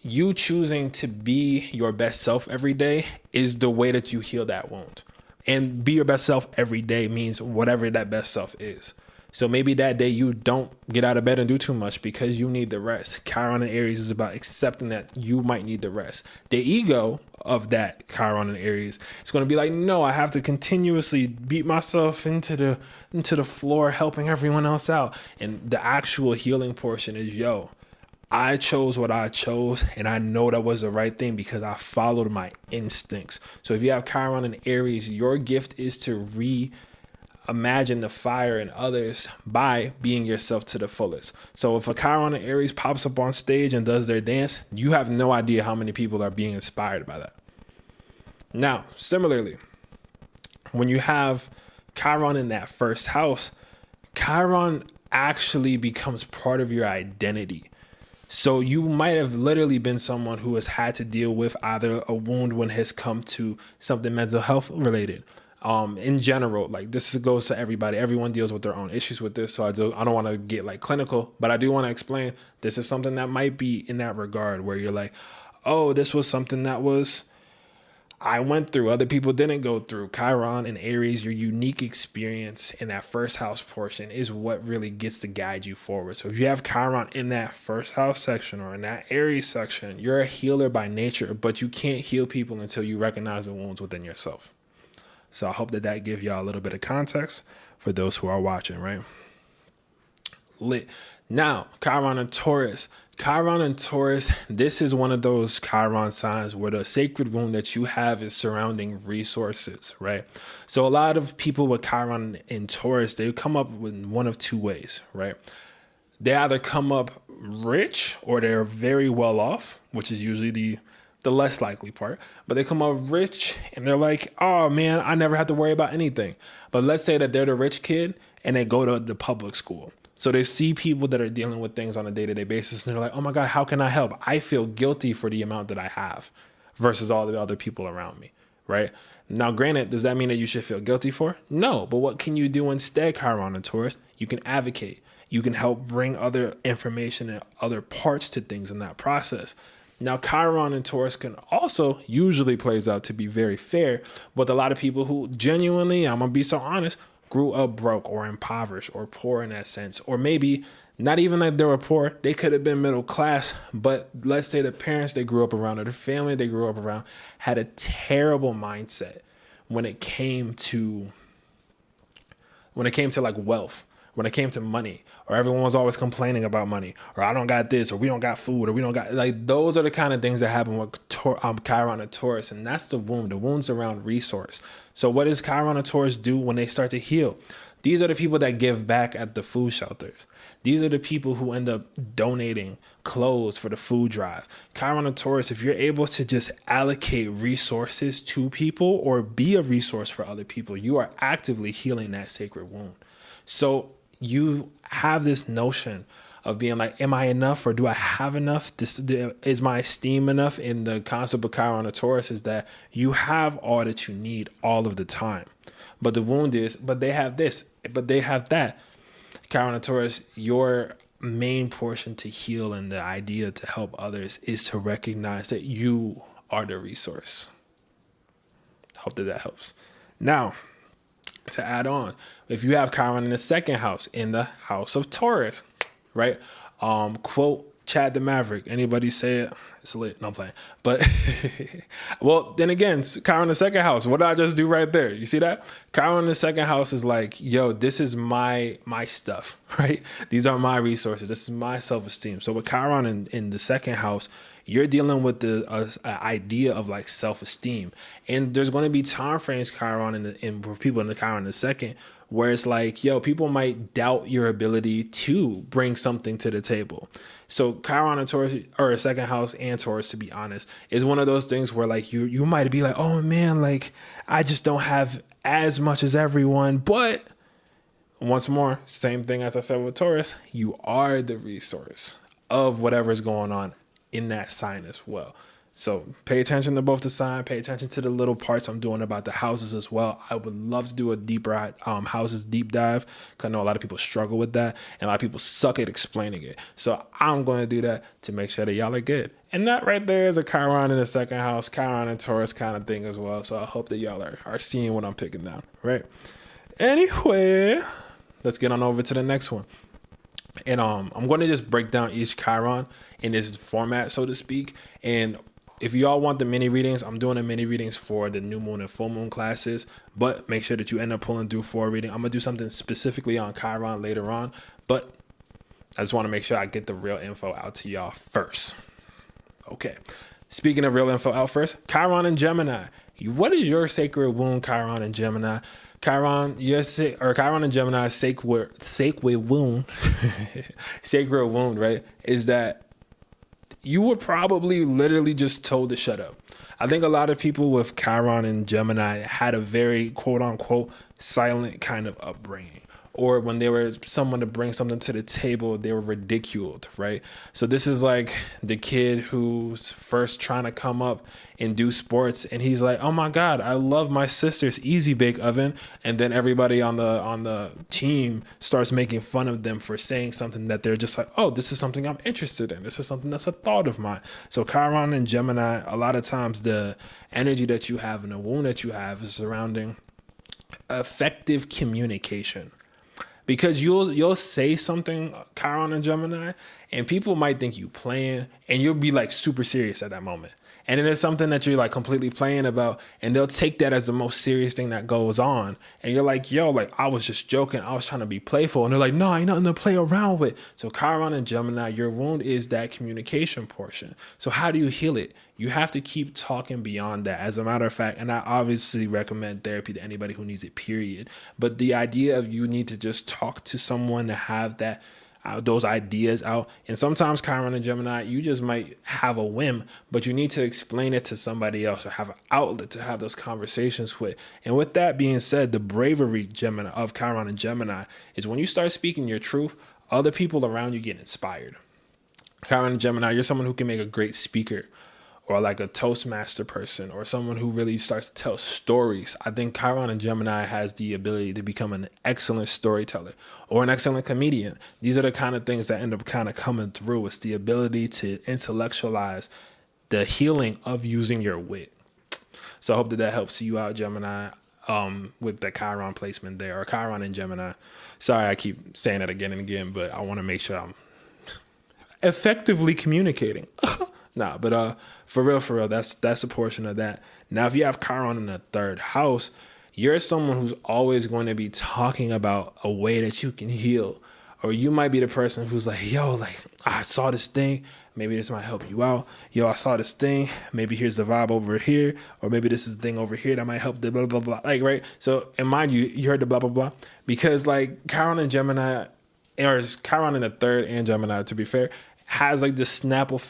you choosing to be your best self every day is the way that you heal that wound. And be your best self every day means whatever that best self is. So maybe that day you don't get out of bed and do too much because you need the rest. Chiron and Aries is about accepting that you might need the rest. The ego of that Chiron and Aries is going to be like, no, I have to continuously beat myself into the floor, helping everyone else out. And the actual healing portion is, yo, I chose what I chose, and I know that was the right thing because I followed my instincts. So if you have Chiron and Aries, your gift is to reimagine the fire in others by being yourself to the fullest. So if a Chiron and Aries pops up on stage and does their dance, you have no idea how many people are being inspired by that. Now, similarly, when you have Chiron in that first house, Chiron actually becomes part of your identity. So you might have literally been someone who has had to deal with either a wound when it has come to something mental health related. In general, like this goes to everybody. Everyone deals with their own issues with this. So I don't want to get like clinical, but I do want to explain this is something that might be in that regard where you're like, oh, this was something that was, I went through, other people didn't go through. Chiron and Aries, your unique experience in that first house portion is what really gets to guide you forward. So if you have Chiron in that first house section or in that Aries section, you're a healer by nature, but you can't heal people until you recognize the wounds within yourself. So I hope that gives y'all a little bit of context for those who are watching, right? Lit. Now, Chiron and Taurus. Chiron and Taurus, this is one of those Chiron signs where the sacred wound that you have is surrounding resources, right? So a lot of people with Chiron and Taurus, they come up with one of two ways, right? They either come up rich or they're very well off, which is usually the less likely part, but they come up rich and they're like, oh man, I never have to worry about anything. But let's say that they're the rich kid and they go to the public school. So they see people that are dealing with things on a day-to-day basis and they're like, oh my God, how can I help? I feel guilty for the amount that I have versus all the other people around me, right? Now, granted, does that mean that you should feel guilty for? No, but what can you do instead, Chiron and Taurus? You can advocate. You can help bring other information and other parts to things in that process. Now, Chiron and Taurus can also usually plays out to be very fair with a lot of people who genuinely, I'm going to be so honest, grew up broke or impoverished or poor in that sense, or maybe not even like they were poor. They could have been middle class, but let's say the parents they grew up around or the family they grew up around had a terrible mindset when it came to like wealth, when it came to money, or everyone was always complaining about money, or I don't got this, or we don't got food, or we don't got, like, those are the kind of things that happen with Chiron and Taurus, and that's the wound. The wound's around resource. So what does Chiron and Taurus do when they start to heal? These are the people that give back at the food shelters. These are the people who end up donating clothes for the food drive. Chiron and Taurus, if you're able to just allocate resources to people or be a resource for other people, you are actively healing that sacred wound. So you have this notion of being like, am I enough or do I have enough? Is my esteem enough? In the concept of Chiron and Taurus is that you have all that you need all of the time. But the wound is, but they have this, but they have that. Chiron and Taurus, your main portion to heal and the idea to help others is to recognize that you are the resource. Hope that helps. Now, to add on, if you have Chiron in the second house, in the house of Taurus, right? Quote Chad the Maverick. Anybody say it? It's lit. No, I'm playing. But, well, then again, Chiron in the second house. What did I just do right there? You see that? Chiron in the second house is like, yo, this is my stuff, right? These are my resources. This is my self-esteem. So with Chiron in the second house, you're dealing with the idea of like self-esteem. And there's going to be time frames, Chiron, for people in the Chiron in the second, where it's like, yo, people might doubt your ability to bring something to the table. So Chiron and Taurus, or second house and Taurus, to be honest, is one of those things where like you might be like, oh man, like I just don't have as much as everyone. But once more, same thing as I said with Taurus, you are the resource of whatever's going on in that sign as well. So pay attention to both the sign, pay attention to the little parts I'm doing about the houses as well. I would love to do a deeper houses deep dive, because I know a lot of people struggle with that and a lot of people suck at explaining it. So I'm going to do that to make sure that y'all are good. And that right there is a Chiron in the second house, Chiron and Taurus kind of thing as well. So I hope that y'all are seeing what I'm picking down, right? Anyway, let's get on over to the next one. And I'm going to just break down each Chiron in this format, so to speak. And if you all want the mini readings, I'm doing the mini readings for the new moon and full moon classes, but make sure that you end up pulling through for a reading. I'm going to do something specifically on Chiron later on, but I just want to make sure I get the real info out to y'all first. Okay. Speaking of real info out first, Chiron and Gemini. What is your sacred wound, Chiron and Gemini? Chiron and Gemini's sacred wound, sacred wound, right, is that you were probably literally just told to shut up. I think a lot of people with Chiron and Gemini had a very quote unquote silent kind of upbringing, or when they were someone to bring something to the table, they were ridiculed, right? So this is like the kid who's first trying to come up and do sports, and he's like, oh my God, I love my sister's easy bake oven. And then everybody on the team starts making fun of them for saying something that they're just like, oh, this is something I'm interested in. This is something that's a thought of mine. So Chiron and Gemini, a lot of times the energy that you have and the wound that you have is surrounding effective communication. Because you'll say something, Chiron and Gemini, and people might think you playing, and you'll be like super serious at that moment. And then there's something that you're like completely playing about, and they'll take that as the most serious thing that goes on. And you're like, yo, like I was just joking. I was trying to be playful. And they're like, no, ain't nothing to play around with. So Chiron and Gemini, your wound is that communication portion. So how do you heal it? You have to keep talking beyond that. As a matter of fact, and I obviously recommend therapy to anybody who needs it, period. But the idea of you need to just talk to someone to have that those ideas out. And sometimes Chiron and Gemini, you just might have a whim, but you need to explain it to somebody else or have an outlet to have those conversations with. And with that being said, the bravery Gemini of Chiron and Gemini is when you start speaking your truth, other people around you get inspired. Chiron and Gemini, you're someone who can make a great speaker, or like a Toastmaster person, or someone who really starts to tell stories. I think Chiron and Gemini has the ability to become an excellent storyteller or an excellent comedian. These are the kind of things that end up kind of coming through. It's the ability to intellectualize the healing of using your wit. So I hope that helps you out, Gemini, with the Chiron placement there, or Chiron and Gemini. Sorry, I keep saying that again and again, but I want to make sure I'm effectively communicating. Nah, but for real, that's a portion of that. Now, if you have Chiron in the third house, you're someone who's always going to be talking about a way that you can heal. Or you might be the person who's like, yo, like, I saw this thing. Maybe this might help you out. Yo, I saw this thing. Maybe here's the vibe over here. Or maybe this is the thing over here that might help the blah, blah, blah. Like, right? So, and mind you, you heard the blah, blah, blah. Because, like, Chiron and Gemini, or Chiron in the third and Gemini, to be fair, has, like, this Snapple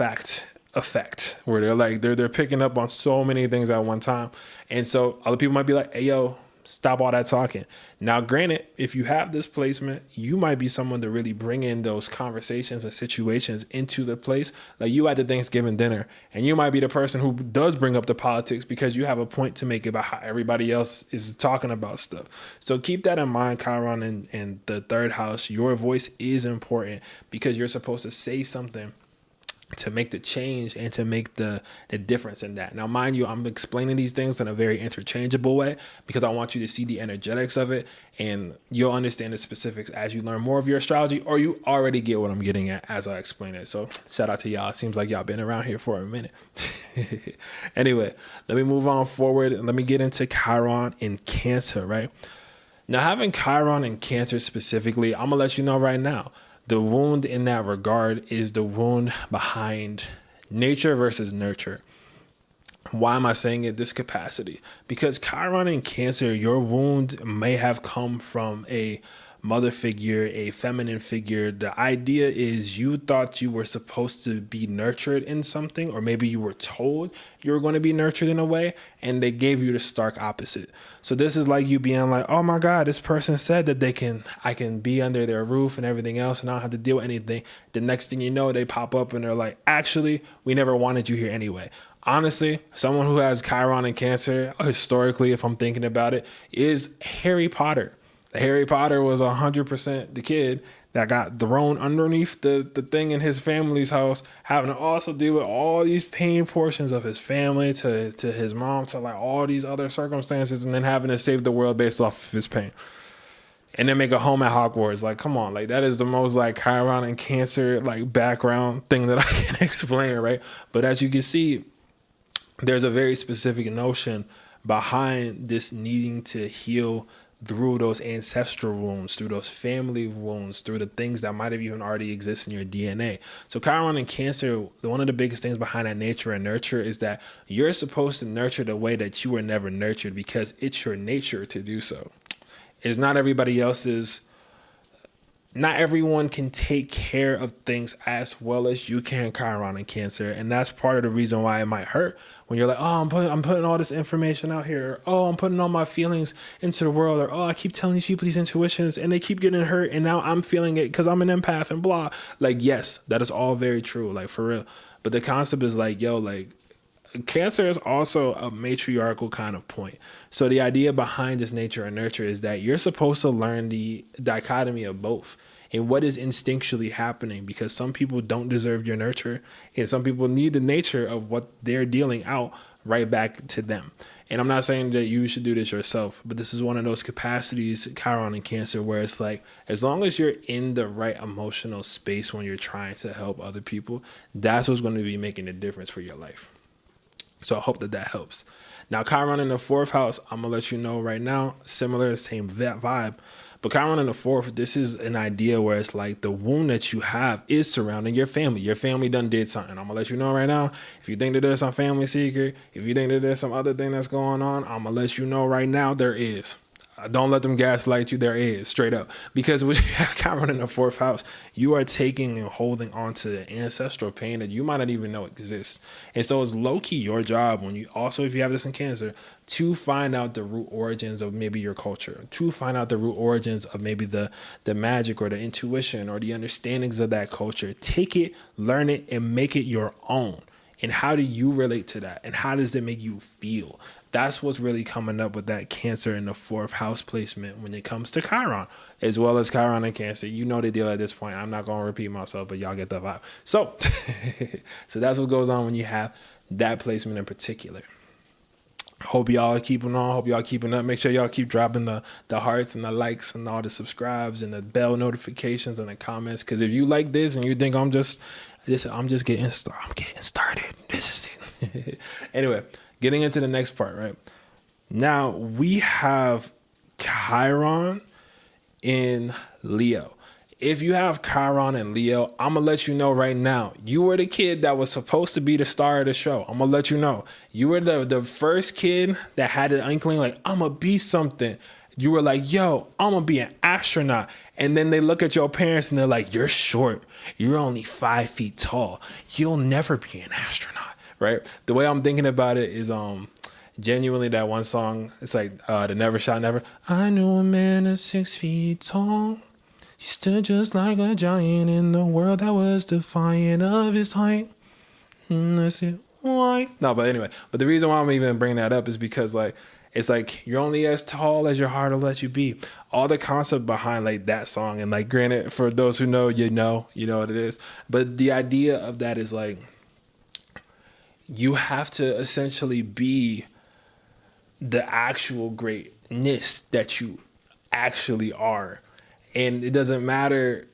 effect where they're like they're picking up on so many things at one time. And so other people might be like, hey, yo, stop all that talking. Now, granted, if you have this placement, you might be someone to really bring in those conversations and situations into the place. Like you at the Thanksgiving dinner, and you might be the person who does bring up the politics because you have a point to make about how everybody else is talking about stuff. So keep that in mind, Chiron, in the third house. Your voice is important because you're supposed to say something to make the change and to make the difference in that. Now, mind you, I'm explaining these things in a very interchangeable way because I want you to see the energetics of it, and you'll understand the specifics as you learn more of your astrology, or you already get what I'm getting at as I explain it. So shout out to y'all. It seems like y'all been around here for a minute. Anyway, let me move on forward and let me get into Chiron in Cancer, right? Now, having Chiron in Cancer specifically, I'm gonna let you know right now, the wound in that regard is the wound behind nature versus nurture. Why am I saying it this capacity? Because Chiron in Cancer, your wound may have come from a mother figure, a feminine figure. The idea is you thought you were supposed to be nurtured in something, or maybe you were told you were going to be nurtured in a way, and they gave you the stark opposite. So this is like you being like, oh my God, this person said that I can be under their roof and everything else, and I don't have to deal with anything. The next thing you know, they pop up and they're like, actually, we never wanted you here anyway. Honestly, someone who has Chiron in Cancer, historically, if I'm thinking about it, is Harry Potter. Harry Potter was 100% the kid that got thrown underneath the thing in his family's house, having to also deal with all these pain portions of his family, to his mom, to like all these other circumstances, and then having to save the world based off of his pain. And then make a home at Hogwarts. Like, come on, like that is the most like Chiron and Cancer like background thing that I can explain, right? But as you can see, there's a very specific notion behind this needing to heal through those ancestral wounds, through those family wounds, through the things that might have even already exist in your DNA. So Chiron and Cancer, one of the biggest things behind that nature and nurture is that you're supposed to nurture the way that you were never nurtured because it's your nature to do so. It's not everybody else's not everyone can take care of things as well as you can, Chiron and Cancer. And that's part of the reason why it might hurt when you're like, oh, I'm putting all this information out here. Or, oh, I'm putting all my feelings into the world. Or, oh, I keep telling these people these intuitions and they keep getting hurt. And now I'm feeling it because I'm an empath and blah. Like, yes, that is all very true. Like, for real. But the concept is like, yo, like, Cancer is also a matriarchal kind of point. So the idea behind this nature and nurture is that you're supposed to learn the dichotomy of both and what is instinctually happening, because some people don't deserve your nurture and some people need the nature of what they're dealing out right back to them. And I'm not saying that you should do this yourself, but this is one of those capacities, Chiron and Cancer, where it's like, as long as you're in the right emotional space when you're trying to help other people, that's what's going to be making a difference for your life. So I hope that helps. Now, Chiron in the 4th house, I'm going to let you know right now, similar, same vibe. But Chiron in the 4th, this is an idea where it's like the wound that you have is surrounding your family. Your family done did something. I'm going to let you know right now. If you think that there's some family secret, if you think that there's some other thing that's going on, I'm going to let you know right now there is. Don't let them gaslight you. There is, straight up. Because when you have Chiron in the 4th house, you are taking and holding on to the ancestral pain that you might not even know exists. And so it's low-key your job, when you also, if you have this in Cancer, to find out the root origins of maybe your culture, to find out the root origins of maybe the magic or the intuition or the understandings of that culture. Take it, learn it, and make it your own. And how do you relate to that? And how does it make you feel? That's what's really coming up with that Cancer in the 4th house placement when it comes to Chiron, as well as Chiron and Cancer. You know the deal at this point. I'm not going to repeat myself, but y'all get the vibe. So, so that's what goes on when you have that placement in particular. Hope y'all are keeping on. Hope y'all keeping up. Make sure y'all keep dropping the hearts and the likes and all the subscribes and the bell notifications and the comments. Because if you like this and you think I'm just getting started. This is it. Anyway, getting into the next part, right? Now we have Chiron in Leo. If you have Chiron and Leo, I'm going to let you know right now, you were the kid that was supposed to be the star of the show. I'm going to let you know. You were the first kid that had an inkling like, I'm going to be something. You were like, yo, I'm going to be an astronaut. And then they look at your parents and they're like, you're short. You're only 5 feet tall. You'll never be an astronaut, right? The way I'm thinking about it is genuinely that one song. It's like the Never Shot Never. I knew a man that's 6 feet tall. He stood just like a giant in the world that was defiant of his height. I said, why? No, but anyway. But the reason why I'm even bringing that up is because, like, it's like you're only as tall as your heart will let you be. All the concept behind, like, that song, and, like, granted, for those who know, you know what it is. But the idea of that is, like, you have to essentially be the actual greatness that you actually are. And it doesn't matter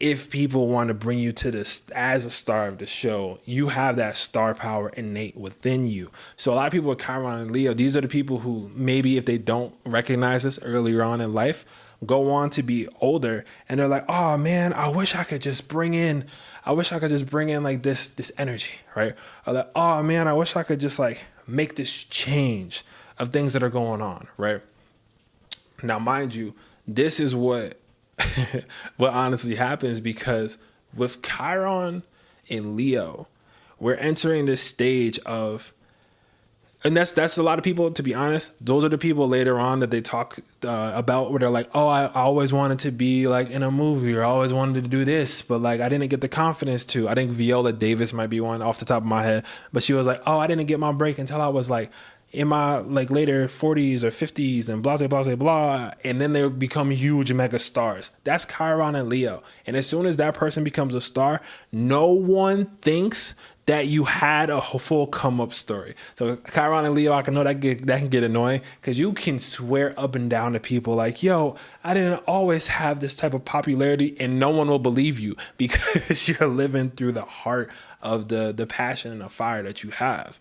if people want to bring you to this as a star of the show. You have that star power innate within you. So a lot of people with Chiron and Leo, these are the people who maybe if they don't recognize this earlier on in life, go on to be older and they're like, oh man, I wish I could just bring in like this energy, right? Or like, oh man, I wish I could just like make this change of things that are going on, right? Now, mind you, this is what honestly happens, because with Chiron in Leo, we're entering this stage of, and that's a lot of people, to be honest, those are the people later on that they talk about where they're like, oh, I always wanted to be like in a movie, or I always wanted to do this, but like I didn't get the confidence to. I think Viola Davis might be one off the top of my head, but she was like, oh, I didn't get my break until I was like in my like later 40s or 50s and blah, blah, blah, blah. And then they become huge mega stars. That's Chiron and Leo. And as soon as that person becomes a star, no one thinks that you had a full come up story. So Chiron and Leo, I can know that can get annoying, because you can swear up and down to people like, yo, I didn't always have this type of popularity, and no one will believe you because you're living through the heart of the passion and the fire that you have.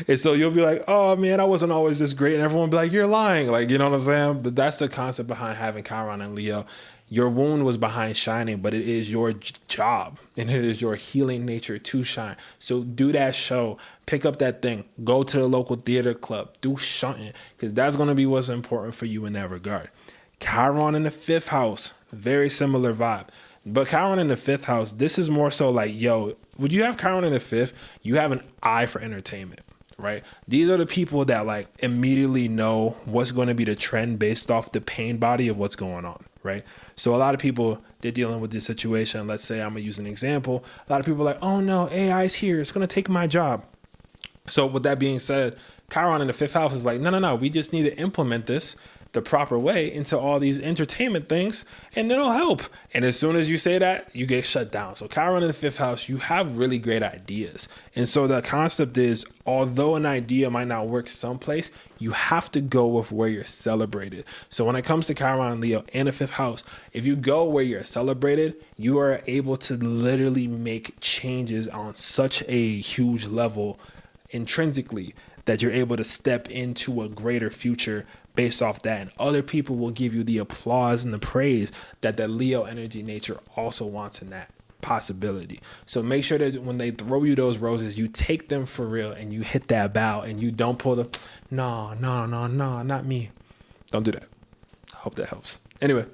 And so you'll be like, oh man, I wasn't always this great. And everyone will be like, you're lying. Like, you know what I'm saying? But that's the concept behind having Chiron and Leo. Your wound was behind shining, but it is your job and it is your healing nature to shine. So do that show, pick up that thing, go to the local theater club, do something, because that's going to be what's important for you in that regard. Chiron in the 5th house, very similar vibe. But Chiron in the fifth house, this is more so like, yo, would you have Chiron in the fifth? You have an eye for entertainment, right? These are the people that like immediately know what's going to be the trend based off the pain body of what's going on, right? So a lot of people, they're dealing with this situation. Let's say I'm going to use an example. A lot of people are like, oh no, AI is here. It's going to take my job. So with that being said, Chiron in the fifth house is like, no. We just need to implement this the proper way into all these entertainment things, and it'll help. And as soon as you say that, you get shut down. So Chiron in the fifth house, you have really great ideas. And so the concept is, although an idea might not work someplace, you have to go with where you're celebrated. So when it comes to Chiron, Leo, and the fifth house, if you go where you're celebrated, you are able to literally make changes on such a huge level intrinsically that you're able to step into a greater future based off that. And other people will give you the applause and the praise that the Leo energy nature also wants in that possibility. So make sure that when they throw you those roses, you take them for real and you hit that bow and you don't pull the, no, not me. Don't do that. I hope that helps. Anyway,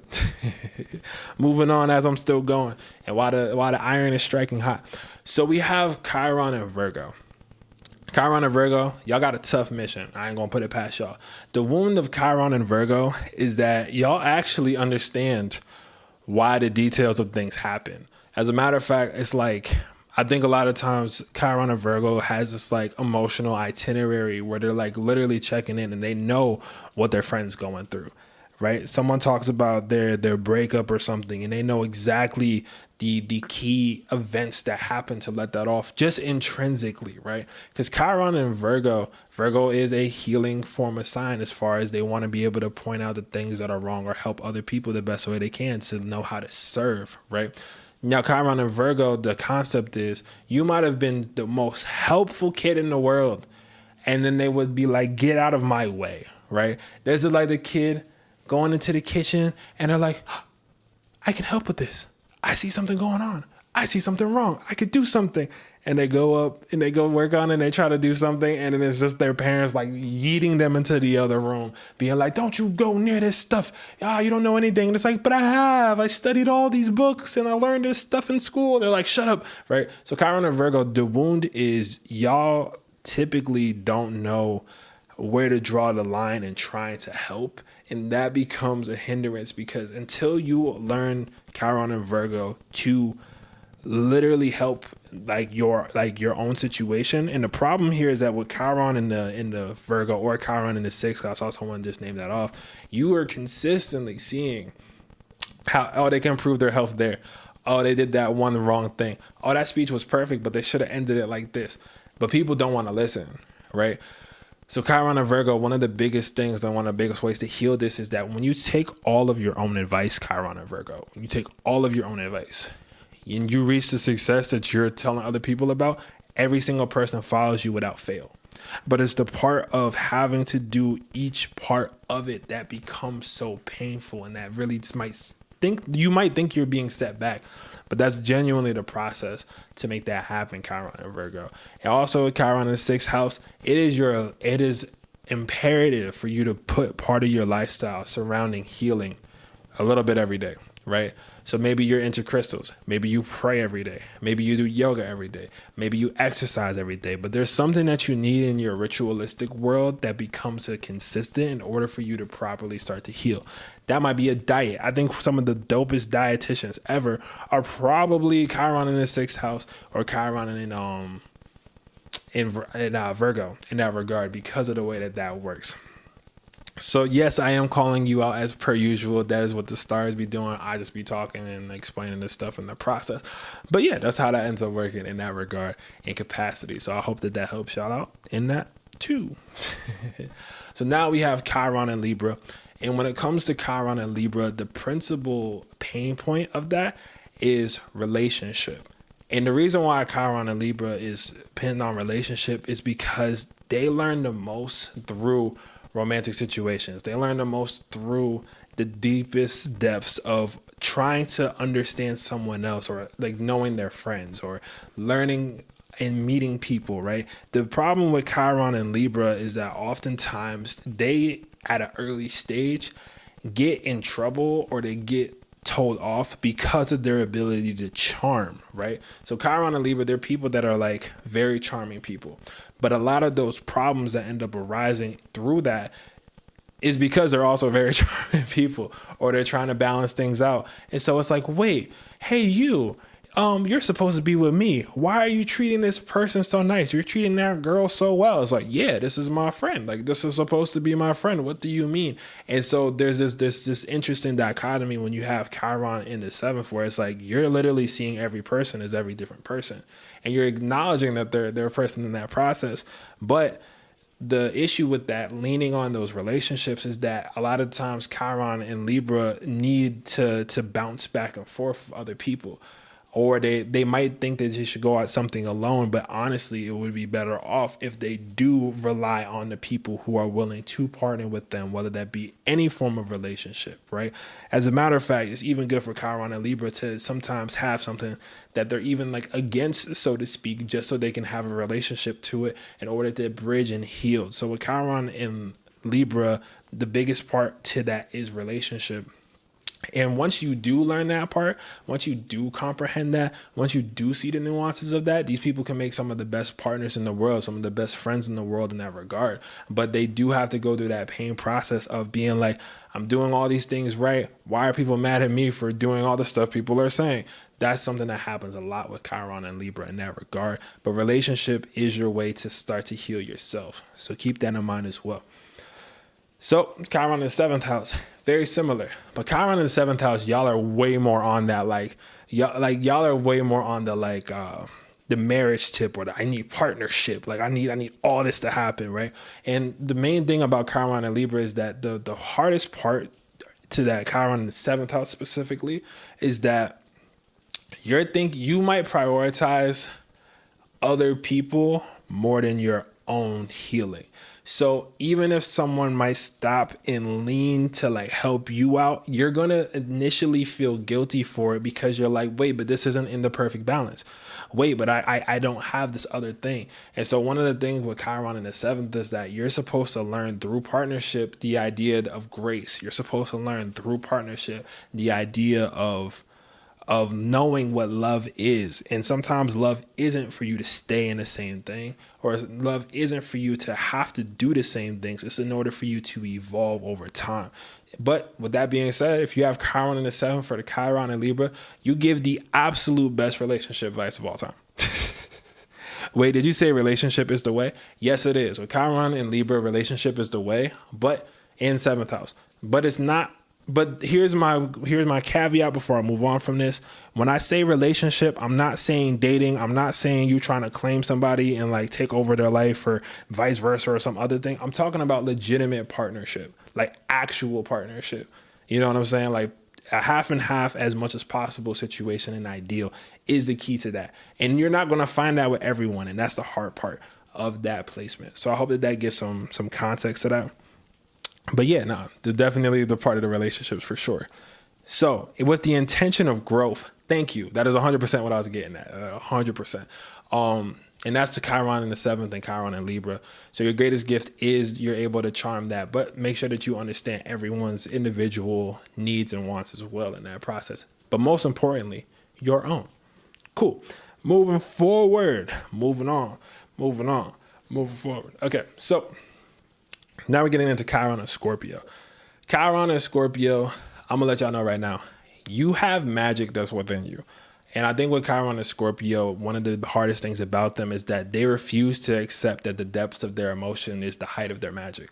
moving on as I'm still going and while the iron is striking hot. So we have Chiron and Virgo. Chiron and Virgo, y'all got a tough mission. I ain't gonna put it past y'all. The wound of Chiron and Virgo is that y'all actually understand why the details of things happen. As a matter of fact, it's like, I think a lot of times Chiron and Virgo has this like emotional itinerary where they're like literally checking in and they know what their friend's going through, right? Someone talks about their breakup or something and they know exactly the key events that happen to let that off just intrinsically, right? Because Chiron and Virgo is a healing form of sign as far as they want to be able to point out the things that are wrong or help other people the best way they can to know how to serve, right? Now, Chiron and Virgo, the concept is you might have been the most helpful kid in the world, and then they would be like, get out of my way, right? There's like the kid going into the kitchen and they're like, I can help with this. I see something going on. I see something wrong. I could do something. And they go up and they go work on it and they try to do something. And then it's just their parents like yeeting them into the other room, being like, don't you go near this stuff. You don't know anything. And it's like, but I studied all these books and I learned this stuff in school. They're like, shut up. Right. So Chiron and Virgo, the wound is y'all typically don't know where to draw the line and trying to help. And that becomes a hindrance because until you learn Chiron and Virgo to literally help your own situation. And the problem here is that with Chiron in the Virgo or Chiron in the sixth house, I also want to just name that off, you are consistently seeing how they can improve their health there. Oh, they did that one wrong thing. Oh, that speech was perfect, but they should have ended it like this. But people don't want to listen, right? So Chiron and Virgo, one of the biggest things and one of the biggest ways to heal this is that when you take all of your own advice, Chiron and Virgo, when you take all of your own advice and you reach the success that you're telling other people about, every single person follows you without fail. But it's the part of having to do each part of it that becomes so painful and that really might think you're being set back. But that's genuinely the process to make that happen, Chiron and Virgo. And also Chiron in the sixth house, it is imperative for you to put part of your lifestyle surrounding healing a little bit every day, right? So maybe you're into crystals. Maybe you pray every day. Maybe you do yoga every day. Maybe you exercise every day. But there's something that you need in your ritualistic world that becomes a consistent in order for you to properly start to heal. That might be a diet. I think some of the dopest dietitians ever are probably Chiron in the sixth house or Chiron in Virgo in that regard because of the way that works. So yes, I am calling you out as per usual. That is what the stars be doing. I just be talking and explaining this stuff in the process. But yeah, that's how that ends up working in that regard in capacity. So I hope that helps y'all out in that too. So now we have Chiron and Libra. And when it comes to Chiron and Libra, the principal pain point of that is relationship. And the reason why Chiron and Libra is pinned on relationship is because they learn the most through romantic situations. They learn the most through the deepest depths of trying to understand someone else or like knowing their friends or learning and meeting people, right? The problem with Chiron and Libra is that oftentimes they, at an early stage, get in trouble or they get told off because of their ability to charm, right? So Chiron and Libra, they're people that are like very charming people. But a lot of those problems that end up arising through that is because they're also very charming people, or they're trying to balance things out. And so it's like, wait, hey, you're supposed to be with me. Why are you treating this person so nice? You're treating that girl so well. It's like, yeah, this is my friend. Like, this is supposed to be my friend. What do you mean? And so there's this interesting dichotomy when you have Chiron in the seventh, where it's like, you're literally seeing every person as every different person. And you're acknowledging that they're a person in that process. But the issue with that, leaning on those relationships, is that a lot of times Chiron and Libra need to bounce back and forth with other people. Or they might think that they should go out something alone, but honestly, it would be better off if they do rely on the people who are willing to partner with them, whether that be any form of relationship, right? As a matter of fact, it's even good for Chiron and Libra to sometimes have something that they're even like against, so to speak, just so they can have a relationship to it in order to bridge and heal. So with Chiron and Libra, the biggest part to that is relationship. And once you do learn that part, once you do comprehend that, once you do see the nuances of that, these people can make some of the best partners in the world, some of the best friends in the world in that regard. But they do have to go through that pain process of being like, I'm doing all these things right. Why are people mad at me for doing all the stuff people are saying? That's something that happens a lot with Chiron and Libra in that regard. But relationship is your way to start to heal yourself. So keep that in mind as well. So Chiron in the seventh house, very similar. But Chiron in the seventh house, y'all are way more on that, y'all are way more on the the marriage tip, or I need partnership. Like I need all this to happen, right? And the main thing about Chiron and Libra is that the hardest part to that Chiron in the seventh house specifically is that you might prioritize other people more than your own healing. So even if someone might stop and lean to like help you out, you're going to initially feel guilty for it because you're like, wait, but this isn't in the perfect balance. Wait, but I don't have this other thing. And so one of the things with Chiron in the seventh is that you're supposed to learn through partnership the idea of grace. You're supposed to learn through partnership the idea of knowing what love is. And sometimes love isn't for you to stay in the same thing, or love isn't for you to have to do the same things. It's in order for you to evolve over time. But with that being said, if you have Chiron in the seventh for the Chiron and Libra, you give the absolute best relationship advice of all time. Wait, did you say relationship is the way? Yes, it is. With Chiron and Libra, relationship is the way, but in seventh house. But it's not. But here's my caveat before I move on from this. When I say relationship, I'm not saying dating. I'm not saying you trying to claim somebody and like take over their life or vice versa or some other thing. I'm talking about legitimate partnership, like actual partnership. You know what I'm saying? Like a half and half as much as possible situation and ideal is the key to that. And you're not going to find that with everyone. And that's the hard part of that placement. So I hope that gives some context to that. But yeah, no, definitely the part of the relationships for sure. So with the intention of growth, thank you. That is 100% what I was getting at, 100%. And that's the Chiron in the seventh and Chiron in Libra. So your greatest gift is you're able to charm that, but make sure that you understand everyone's individual needs and wants as well in that process. But most importantly, your own. Cool. Moving forward, moving forward. Okay, so now we're getting into Chiron and Scorpio. Chiron and Scorpio, I'm going to let y'all know right now, you have magic that's within you. And I think with Chiron and Scorpio, one of the hardest things about them is that they refuse to accept that the depths of their emotion is the height of their magic.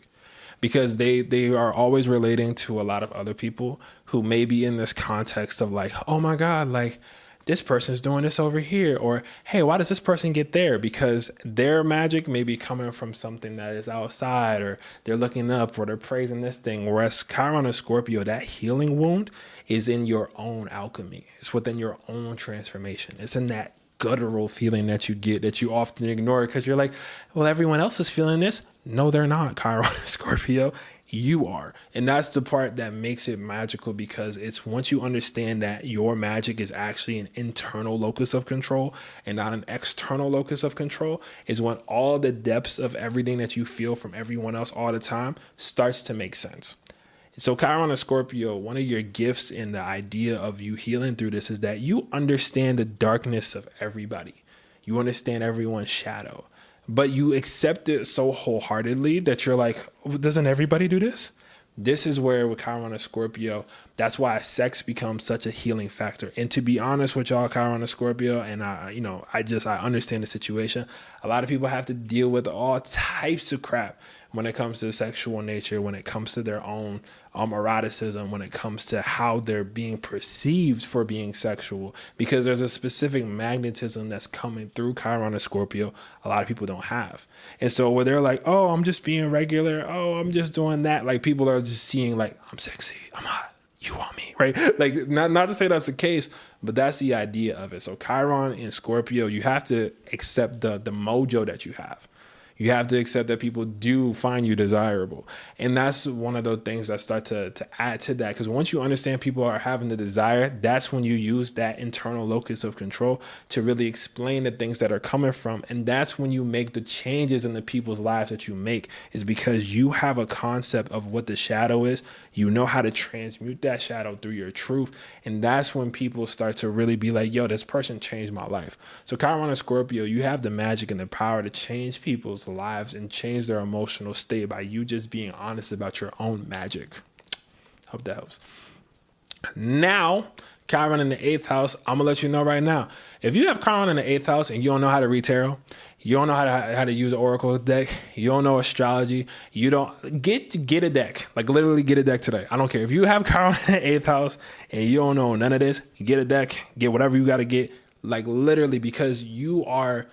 Because they are always relating to a lot of other people who may be in this context of like, oh my God, like this person's doing this over here, or hey, why does this person get there? Because their magic may be coming from something that is outside, or they're looking up, or they're praising this thing. Whereas Chiron and Scorpio, that healing wound is in your own alchemy. It's within your own transformation. It's in that guttural feeling that you get that you often ignore because you're like, well, everyone else is feeling this. No, they're not, Chiron and Scorpio. You are. And that's the part that makes it magical, because it's once you understand that your magic is actually an internal locus of control and not an external locus of control, is when all the depths of everything that you feel from everyone else all the time starts to make sense. So Chiron and Scorpio, one of your gifts in the idea of you healing through this is that you understand the darkness of everybody. You understand everyone's shadow, but you accept it so wholeheartedly that you're like, doesn't everybody do this? This is where with Chiron and Scorpio, that's why sex becomes such a healing factor. And to be honest with y'all, Chiron and Scorpio, and I understand the situation. A lot of people have to deal with all types of crap when it comes to sexual nature, when it comes to their own eroticism, when it comes to how they're being perceived for being sexual, because there's a specific magnetism that's coming through Chiron and Scorpio a lot of people don't have. And so where they're like, oh, I'm just being regular, oh, I'm just doing that, like people are just seeing like, I'm sexy, I'm hot, you want me, right? Like not to say that's the case, but that's the idea of it. So Chiron and Scorpio, you have to accept the mojo that you have. You have to accept that people do find you desirable. And that's one of those things that start to add to that. Because once you understand people are having the desire, that's when you use that internal locus of control to really explain the things that are coming from. And that's when you make the changes in the people's lives that you make, is because you have a concept of what the shadow is. You know how to transmute that shadow through your truth. And that's when people start to really be like, yo, this person changed my life. So Chiron and Scorpio, you have the magic and the power to change people's lives and change their emotional state by you just being honest about your own magic. Hope that helps. Now, Chiron in the 8th house, I'm gonna let you know right now. If you have Chiron in the 8th house and you don't know how to read tarot, you don't know how to use an oracle deck, you don't know astrology, you don't get a deck. Like literally get a deck today. I don't care. If you have Chiron in the 8th house and you don't know none of this, get a deck, get whatever you gotta get. Like literally, because you are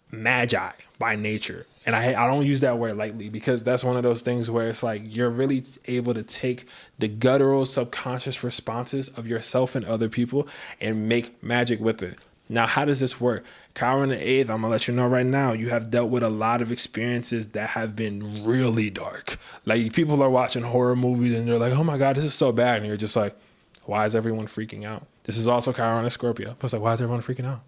magi by nature. And I don't use that word lightly, because that's one of those things where it's like you're really able to take the guttural subconscious responses of yourself and other people and make magic with it. Now, how does this work? Chiron in the 8th, I'm going to let you know right now, you have dealt with a lot of experiences that have been really dark. Like people are watching horror movies and they're like, oh my God, this is so bad. And you're just like, why is everyone freaking out? This is also Chiron and Scorpio. It's like, why is everyone freaking out?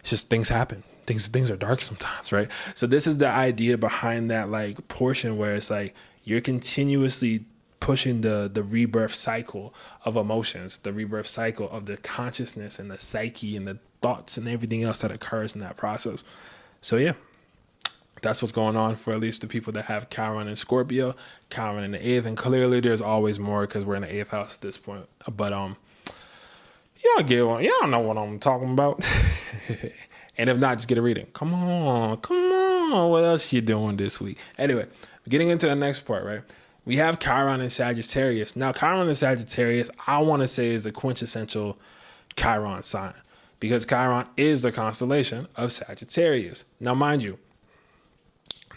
It's just things happen. Things are dark sometimes, right? So this is the idea behind that like portion where it's like you're continuously pushing the rebirth cycle of emotions, the rebirth cycle of the consciousness and the psyche and the thoughts and everything else that occurs in that process. So yeah, that's what's going on for at least the people that have Chiron and Scorpio, Chiron in the 8th, and clearly there's always more because we're in the 8th house at this point. But y'all get one. Y'all know what I'm talking about. And if not, just get a reading. Come on. What else you doing this week? Anyway, getting into the next part, right? We have Chiron and Sagittarius. Now, Chiron and Sagittarius, I want to say, is the quintessential Chiron sign, because Chiron is the constellation of Sagittarius. Now, mind you,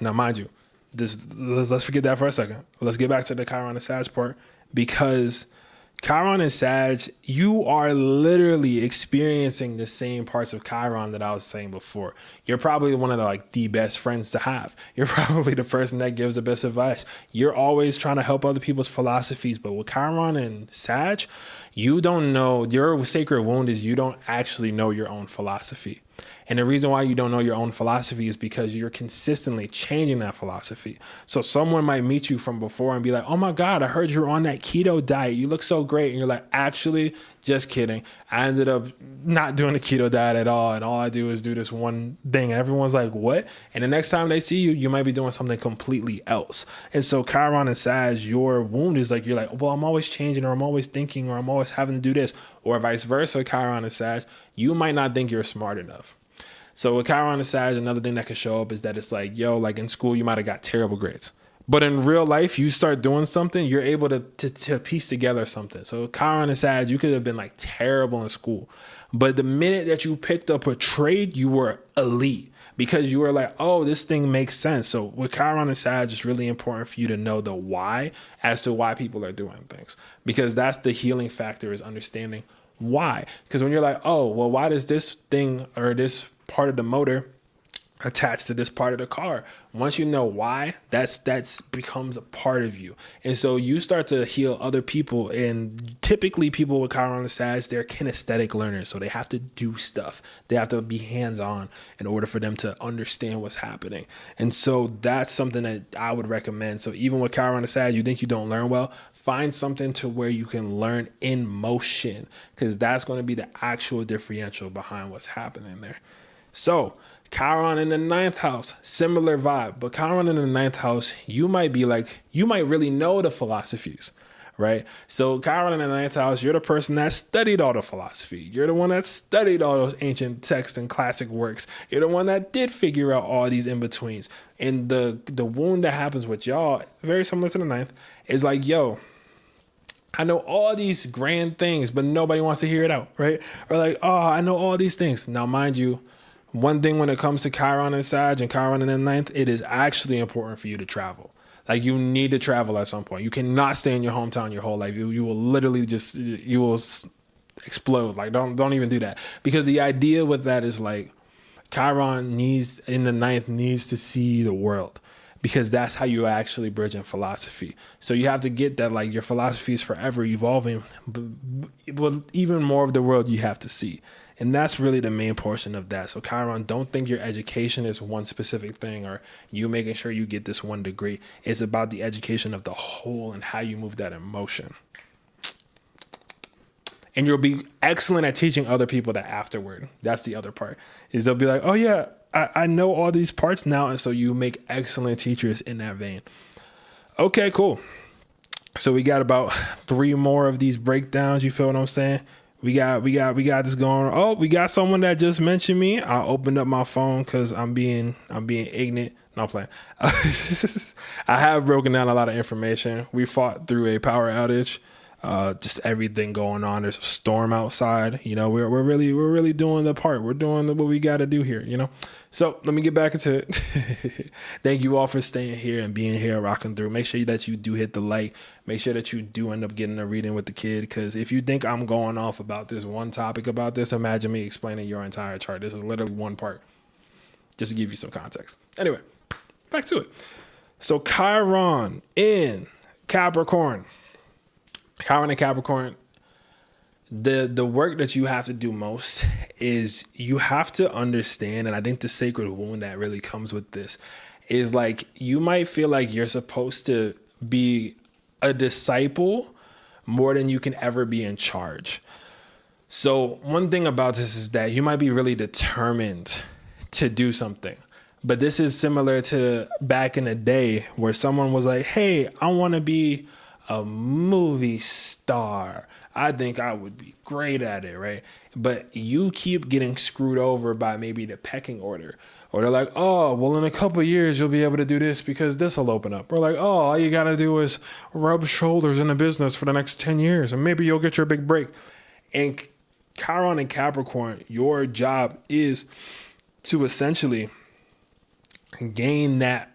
let's forget that for a second. Let's get back to the Chiron and Sag part, because Chiron and Sag, you are literally experiencing the same parts of Chiron that I was saying before. You're probably one of the best friends to have. You're probably the person that gives the best advice. You're always trying to help other people's philosophies. But with Chiron and Sag, you don't know, your sacred wound is you don't actually know your own philosophy. And the reason why you don't know your own philosophy is because you're consistently changing that philosophy. So someone might meet you from before and be like, oh my God, I heard you're on that keto diet. You look so great. And you're like, actually, just kidding. I ended up not doing the keto diet at all. And all I do is do this one thing. And everyone's like, what? And the next time they see you, you might be doing something completely else. And so Chiron and Sag, your wound is like, you're like, well, I'm always changing, or I'm always thinking, or I'm always having to do this, or vice versa. Chiron and Sag, you might not think you're smart enough. So with Chiron and Sag, another thing that could show up is that it's like, yo, like in school, you might have got terrible grades. But in real life, you start doing something, you're able to piece together something. So Chiron and Sag, you could have been like terrible in school. But the minute that you picked up a trade, you were elite, because you were like, oh, this thing makes sense. So with Chiron and Sag, it's really important for you to know the why as to why people are doing things, because that's the healing factor, is understanding why. Because when you're like, oh, well, why does this thing or this part of the motor attached to this part of the car. Once you know why, that's becomes a part of you. And so you start to heal other people. And typically people with Chiron and Sag, they're kinesthetic learners. So they have to do stuff. They have to be hands-on in order for them to understand what's happening. And so that's something that I would recommend. So even with Chiron and Sag, you think you don't learn well, find something to where you can learn in motion, because that's going to be the actual differential behind what's happening there. So Chiron in the 9th house, similar vibe, but Chiron in the 9th house, you might really know the philosophies, right? So Chiron in the 9th house, you're the person that studied all the philosophy. You're the one that studied all those ancient texts and classic works. You're the one that did figure out all these in-betweens. And the wound that happens with y'all, very similar to the 9th, is like, yo, I know all these grand things, but nobody wants to hear it out, right? Or like, oh, I know all these things. Now, mind you, one thing when it comes to Chiron and Sag and Chiron in the 9th, it is actually important for you to travel. Like, you need to travel at some point. You cannot stay in your hometown your whole life. You will literally you will explode. Like, don't even do that. Because the idea with that is like, Chiron in the 9th needs to see the world, because that's how you actually bridge in philosophy. So you have to get that, like, your philosophy is forever evolving, but even more of the world you have to see. And that's really the main portion of that. So Chiron, don't think your education is one specific thing or you making sure you get this one degree. It's about the education of the whole and how you move that in motion. And you'll be excellent at teaching other people that afterward. That's the other part, is they'll be like, oh yeah, I know all these parts now. And so you make excellent teachers in that vein. Okay, cool. So we got about 3 more of these breakdowns. You feel what I'm saying? We got this going. Oh, we got someone that just mentioned me. I opened up my phone because I'm being ignorant. No, I'm playing. I have broken down a lot of information. We fought through a power outage. Just everything going on. There's a storm outside. You know, we're really doing the part. We're doing what we got to do here. You know. So let me get back into it. Thank you all for staying here and being here, rocking through. Make sure that you do hit the like. Make sure that you do end up getting a reading with the kid. Because if you think I'm going off about this one topic about this, imagine me explaining your entire chart. This is literally one part, just to give you some context. Anyway, back to it. So Chiron in Capricorn. Chiron and Capricorn, the work that you have to do most is you have to understand, and I think the sacred wound that really comes with this is like, you might feel like you're supposed to be a disciple more than you can ever be in charge. So one thing about this is that you might be really determined to do something. But this is similar to back in the day where someone was like, hey, I want to be a movie star. I think I would be great at it, right? But you keep getting screwed over by maybe the pecking order. Or they're like, oh, well, in a couple of years, you'll be able to do this because this will open up. Or like, oh, all you got to do is rub shoulders in the business for the next 10 years and maybe you'll get your big break. And Chiron and Capricorn, your job is to essentially gain that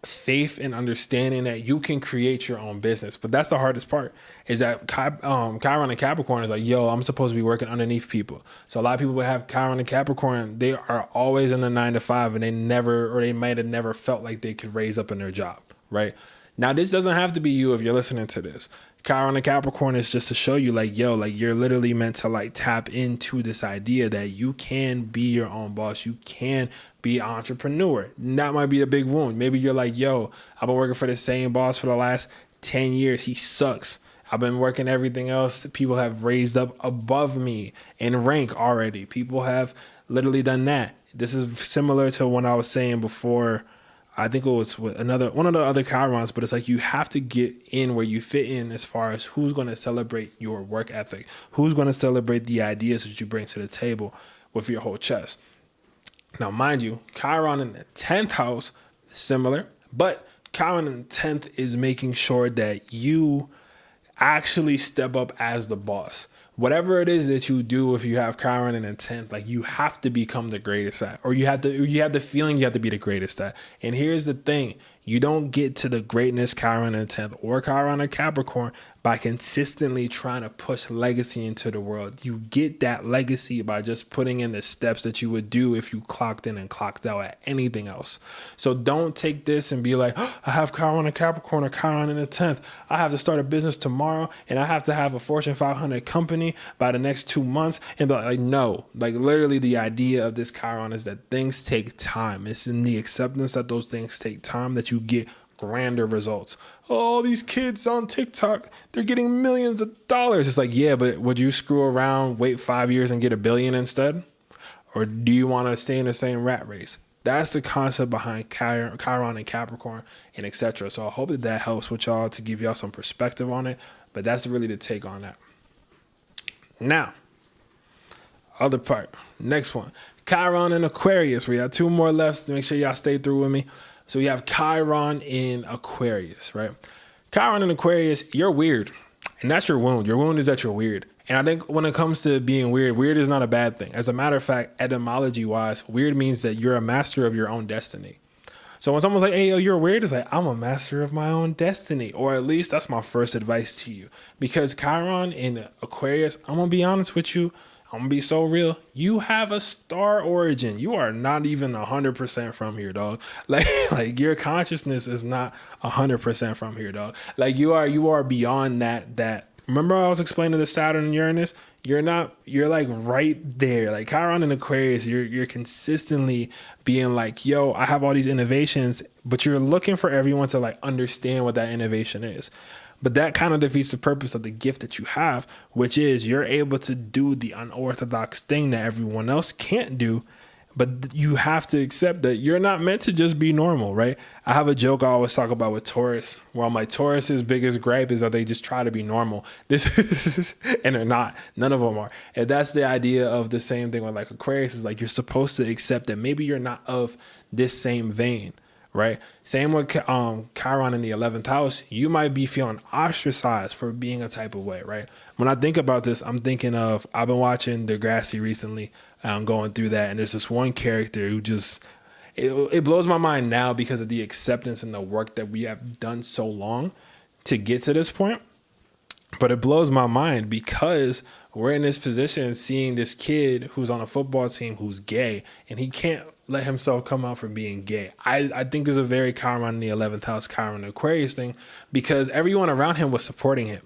faith and understanding that you can create your own business. But that's the hardest part, is that Chiron and Capricorn is like, yo, I'm supposed to be working underneath people. So a lot of people will have Chiron and Capricorn, they are always in the 9 to 5 and they might have never felt like they could raise up in their job, right? Now, this doesn't have to be you if you're listening to this. Chiron and Capricorn is just to show you like, yo, like you're literally meant to like tap into this idea that you can be your own boss. You can be an entrepreneur. And that might be a big wound. Maybe you're like, yo, I've been working for the same boss for the last 10 years. He sucks. I've been working everything else. People have raised up above me in rank already. People have literally done that. This is similar to when I was saying before, I think it was with one of the other Chirons, but it's like you have to get in where you fit in as far as who's going to celebrate your work ethic, who's going to celebrate the ideas that you bring to the table with your whole chest. Now, mind you, Chiron in the 10th house, similar, but Chiron in the 10th is making sure that you actually step up as the boss. Whatever it is that you do, if you have Chiron in the 10th, like you have to become the greatest at, or you have the feeling you have to be the greatest at. And here's the thing. You don't get to the greatness Chiron in the 10th or Chiron or Capricorn by consistently trying to push legacy into the world. You get that legacy by just putting in the steps that you would do if you clocked in and clocked out at anything else. So don't take this and be like, oh, I have Chiron and Capricorn or Chiron in the 10th. I have to start a business tomorrow and I have to have a Fortune 500 company by the next 2 months. And be like, no, like literally the idea of this Chiron is that things take time. It's in the acceptance that those things take time that you get grander results. Oh, these kids on TikTok, they're getting millions of dollars. It's like, yeah, but would you screw around, wait 5 years and get $1 billion instead? Or do you want to stay in the same rat race? That's the concept behind Chiron and Capricorn and etc. So I hope that helps with y'all to give y'all some perspective on it. But that's really the take on that. Now, other part, next one, Chiron and Aquarius. We have 2 more left to make sure y'all stay through with me. So you have Chiron in Aquarius, right? Chiron in Aquarius, you're weird. And that's your wound. Your wound is that you're weird. And I think when it comes to being weird, weird is not a bad thing. As a matter of fact, etymology-wise, weird means that you're a master of your own destiny. So when someone's like, hey, yo, you're weird, it's like, I'm a master of my own destiny. Or at least that's my first advice to you. Because Chiron in Aquarius, I'm going to be honest with you, I'm gonna be so real. You have a star origin. You are not even 100% from here, dog. Like your consciousness is not 100% from here, dog. Like you are beyond that. Remember I was explaining the Saturn and Uranus? You're like right there. Like Chiron and Aquarius, you're consistently being like, yo, I have all these innovations, but you're looking for everyone to like understand what that innovation is. But that kind of defeats the purpose of the gift that you have, which is you're able to do the unorthodox thing that everyone else can't do. But you have to accept that you're not meant to just be normal, right? I have a joke I always talk about with Taurus, where I'm like, Taurus's biggest gripe is that they just try to be normal. And they're not. None of them are. And that's the idea of the same thing with like Aquarius is like you're supposed to accept that maybe you're not of this same vein. Right. Same with Chiron in the 11th house. You might be feeling ostracized for being a type of way. Right. When I think about this, I'm thinking of I've been watching Degrassi recently. I'm going through that. And there's this one character who just it blows my mind now because of the acceptance and the work that we have done so long to get to this point. But it blows my mind because we're in this position seeing this kid who's on a football team who's gay and he can't let himself come out for being gay. I think there's a very Chiron in the 11th house, Chiron Aquarius thing because everyone around him was supporting him.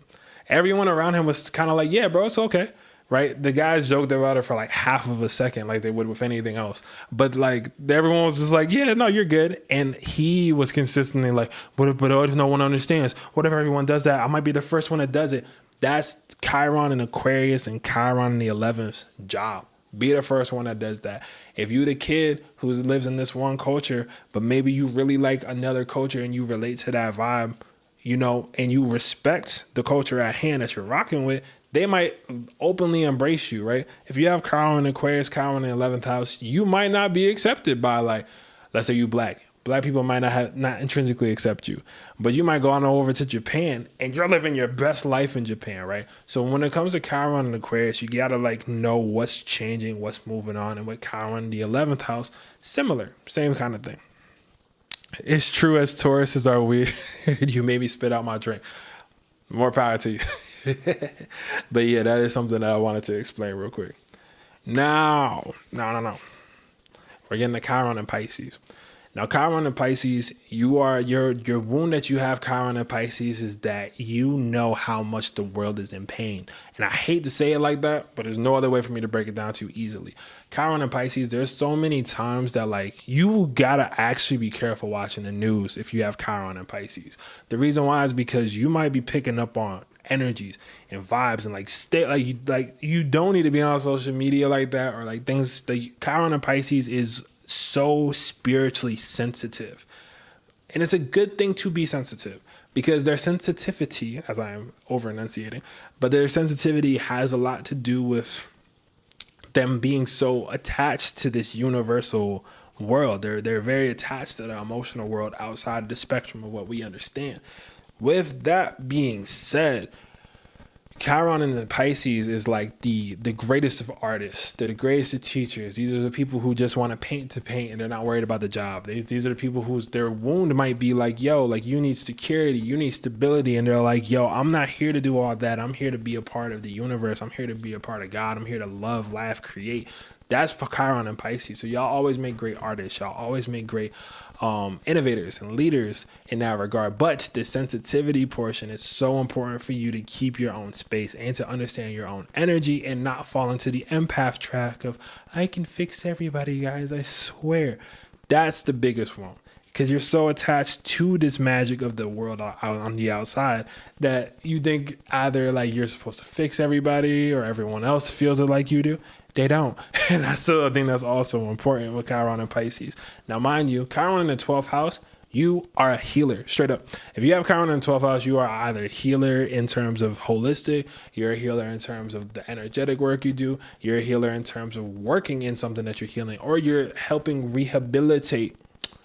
Everyone around him was kind of like, yeah, bro, it's okay. Right. The guys joked about it for like half of a second, like they would with anything else. But like everyone was just like, yeah, no, you're good. And he was consistently like, what if no one understands? What if everyone does that? I might be the first one that does it. That's Chiron in Aquarius and Chiron in the 11th job. Be the first one that does that. If you're the kid who lives in this one culture, but maybe you really like another culture and you relate to that vibe, you know, and you respect the culture at hand that you're rocking with, they might openly embrace you, right? If you have Chiron in Aquarius, Chiron in the 11th house, you might not be accepted by like, let's say you black. Black people might not intrinsically accept you, but you might go on over to Japan and you're living your best life in Japan, right? So when it comes to Chiron and Aquarius, you gotta like know what's changing, what's moving on, and with Chiron in the 11th house, similar, same kind of thing. It's true as Tauruses are weird. You made me spit out my drink. More power to you. But yeah, that is something that I wanted to explain real quick. Now, no. We're getting to Chiron and Pisces. Now, Chiron and Pisces, your wound that you have, Chiron and Pisces, is that you know how much the world is in pain. And I hate to say it like that, but there's no other way for me to break it down too easily. Chiron and Pisces, there's so many times that like you gotta actually be careful watching the news if you have Chiron and Pisces. The reason why is because you might be picking up on energies and vibes and like you don't need to be on social media like that or like things. The Chiron and Pisces is so spiritually sensitive, and it's a good thing to be sensitive because their sensitivity, as I am over enunciating, but their sensitivity has a lot to do with them being so attached to this universal world. They're very attached to the emotional world outside the spectrum of what we understand. With that being said, Chiron and the Pisces is like the greatest of artists. They're the greatest of teachers. These are the people who just want to paint and they're not worried about the job. These are the people whose their wound might be like, yo, like you need security, you need stability. And they're like, yo, I'm not here to do all that. I'm here to be a part of the universe. I'm here to be a part of God. I'm here to love, laugh, create. That's Chiron and Pisces. So y'all always make great artists. Y'all always make great innovators and leaders in that regard. But the sensitivity portion is so important for you to keep your own space and to understand your own energy and not fall into the empath track of, I can fix everybody, guys, I swear. That's the biggest one. Because you're so attached to this magic of the world out on the outside that you think either like you're supposed to fix everybody or everyone else feels it like you do. They don't. And I still think that's also important with Chiron and Pisces. Now, mind you, Chiron in the 12th house, you are a healer, straight up. If you have Chiron in the 12th house, you are either a healer in terms of holistic, you're a healer in terms of the energetic work you do, you're a healer in terms of working in something that you're healing, or you're helping rehabilitate,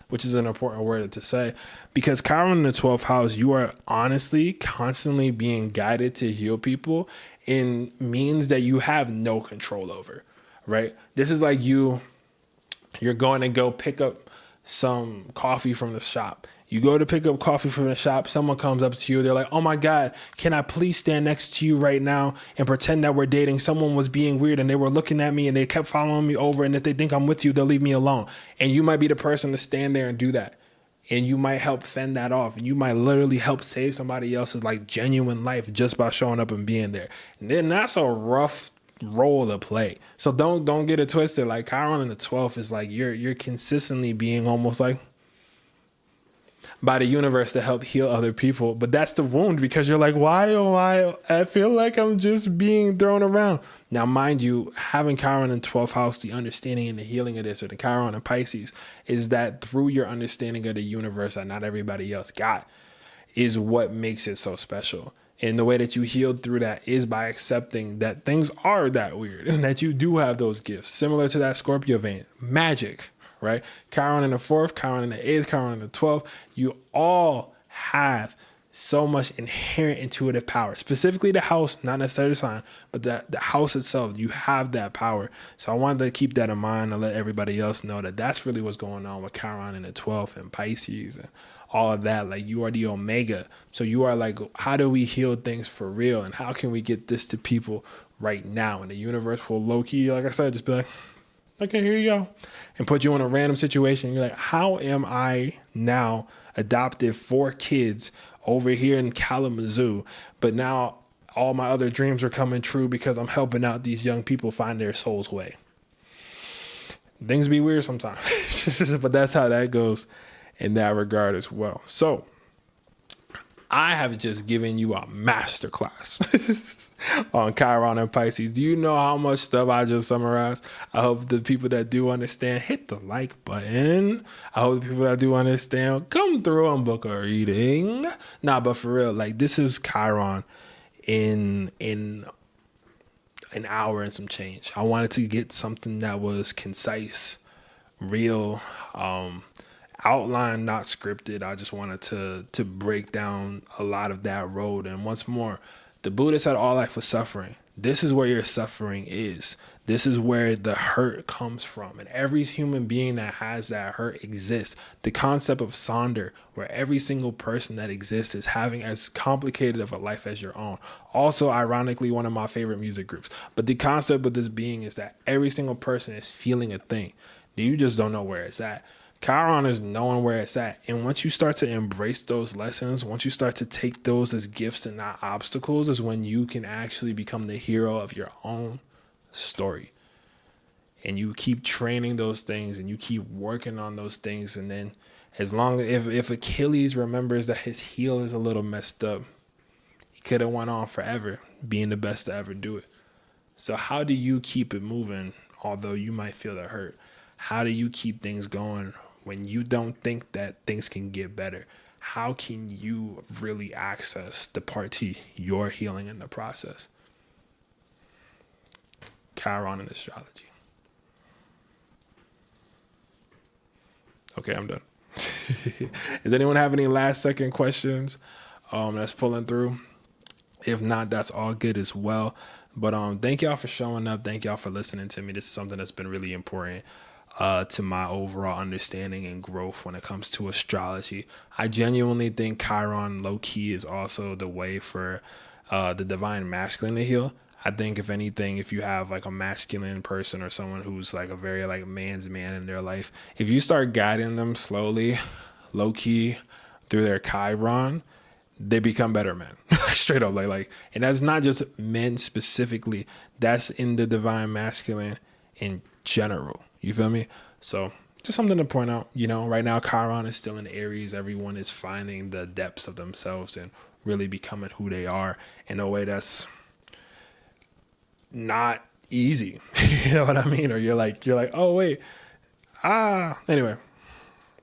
which is an important word to say, because Chiron in the 12th house, you are honestly constantly being guided to heal people in means that you have no control over, right? This is like you're going to go pick up some coffee from the shop. You go to pick up coffee from the shop. Someone comes up to you. They're like, oh my God, can I please stand next to you right now and pretend that we're dating? Someone was being weird and they were looking at me and they kept following me over. And if they think I'm with you, they'll leave me alone. And you might be the person to stand there and do that. And you might help fend that off. You might literally help save somebody else's like genuine life just by showing up and being there. And then that's a rough role to play. So don't get it twisted. Like Chiron in the 12th is like you're consistently being almost like by the universe to help heal other people. But that's the wound, because you're like, why do I feel like I'm just being thrown around? Now, mind you, having Chiron in 12th house, the understanding and the healing of this, or the Chiron and Pisces, is that through your understanding of the universe that not everybody else got, is what makes it so special. And the way that you healed through that is by accepting that things are that weird and that you do have those gifts, similar to that Scorpio vein, magic. Right? Chiron in the 4th, Chiron in the 8th, Chiron in the 12th. You all have so much inherent intuitive power, specifically the house, not necessarily the sign, but the house itself. You have that power. So I wanted to keep that in mind and let everybody else know that that's really what's going on with Chiron in the 12th and Pisces and all of that. Like, you are the omega. So you are like, how do we heal things for real? And how can we get this to people right now? And the universe will low key, like I said, just be like, okay, here you go. And put you in a random situation. You're like, how am I now adopted 4 kids over here in Kalamazoo, but now all my other dreams are coming true because I'm helping out these young people find their soul's way? Things be weird sometimes, but that's how that goes in that regard as well. So I have just given you a masterclass on Chiron and Pisces. Do you know how much stuff I just summarized? I hope the people that do understand, hit the like button. I hope the people that do understand, come through and book a reading. Nah, but for real, like, this is Chiron in an hour and some change. I wanted to get something that was concise, real, outline, not scripted. I just wanted to break down a lot of that road. And once more, the Buddha said all life was suffering. This is where your suffering is. This is where the hurt comes from. And every human being that has that hurt exists. The concept of Sonder, where every single person that exists is having as complicated of a life as your own. Also, ironically, one of my favorite music groups. But the concept of this being is that every single person is feeling a thing. You just don't know where it's at. Chiron is knowing where it's at. And once you start to embrace those lessons, once you start to take those as gifts and not obstacles, is when you can actually become the hero of your own story. And you keep training those things and you keep working on those things. And then as long as if Achilles remembers that his heel is a little messed up, he could have went on forever being the best to ever do it. So how do you keep it moving, although you might feel the hurt? How do you keep things going when you don't think that things can get better? How can you really access the part to your healing in the process? Chiron and astrology. Okay, I'm done. Does anyone have any last second questions that's pulling through? If not, that's all good as well. But thank y'all for showing up. Thank y'all for listening to me. This is something that's been really important to my overall understanding and growth when it comes to astrology. I genuinely think Chiron low key is also the way for the divine masculine to heal. I think if anything, if you have like a masculine person or someone who's like a very like man's man in their life, if you start guiding them slowly, low key through their Chiron, they become better men. Straight up, and that's not just men specifically, that's in the divine masculine in general. You feel me? So just something to point out. Right now Chiron is still in Aries. Everyone is finding the depths of themselves and really becoming who they are in a way that's not easy. You know what I mean? Or you're like, oh wait, anyway,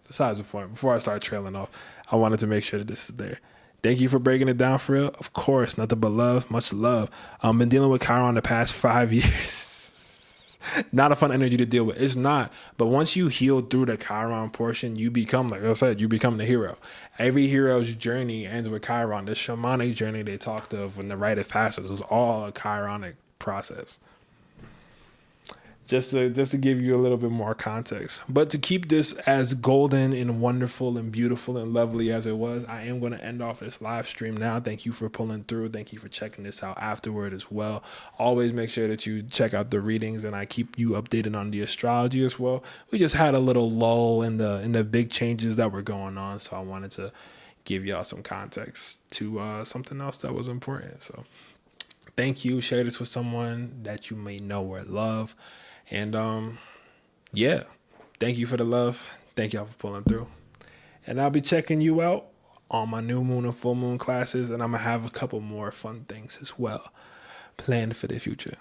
besides the point, before I start trailing off, I wanted to make sure that this is there. Thank you for breaking it down for real. Of course, nothing but love, much love. Been dealing with Chiron the past 5 years. Not a fun energy to deal with. It's not. But once you heal through the Chiron portion, you become, like I said, you become the hero. Every hero's journey ends with Chiron. The shamanic journey they talked of when the rite of passage was all a Chironic process. Just to give you a little bit more context. But to keep this as golden and wonderful and beautiful and lovely as it was, I am going to end off this live stream now. Thank you for pulling through. Thank you for checking this out afterward as well. Always make sure that you check out the readings, and I keep you updated on the astrology as well. We just had a little lull in the big changes that were going on, so I wanted to give y'all some context to something else that was important. So thank you. Share this with someone that you may know or love. And yeah, thank you for the love. Thank y'all for pulling through. And I'll be checking you out on my new moon and full moon classes. And I'm going to have a couple more fun things as well planned for the future.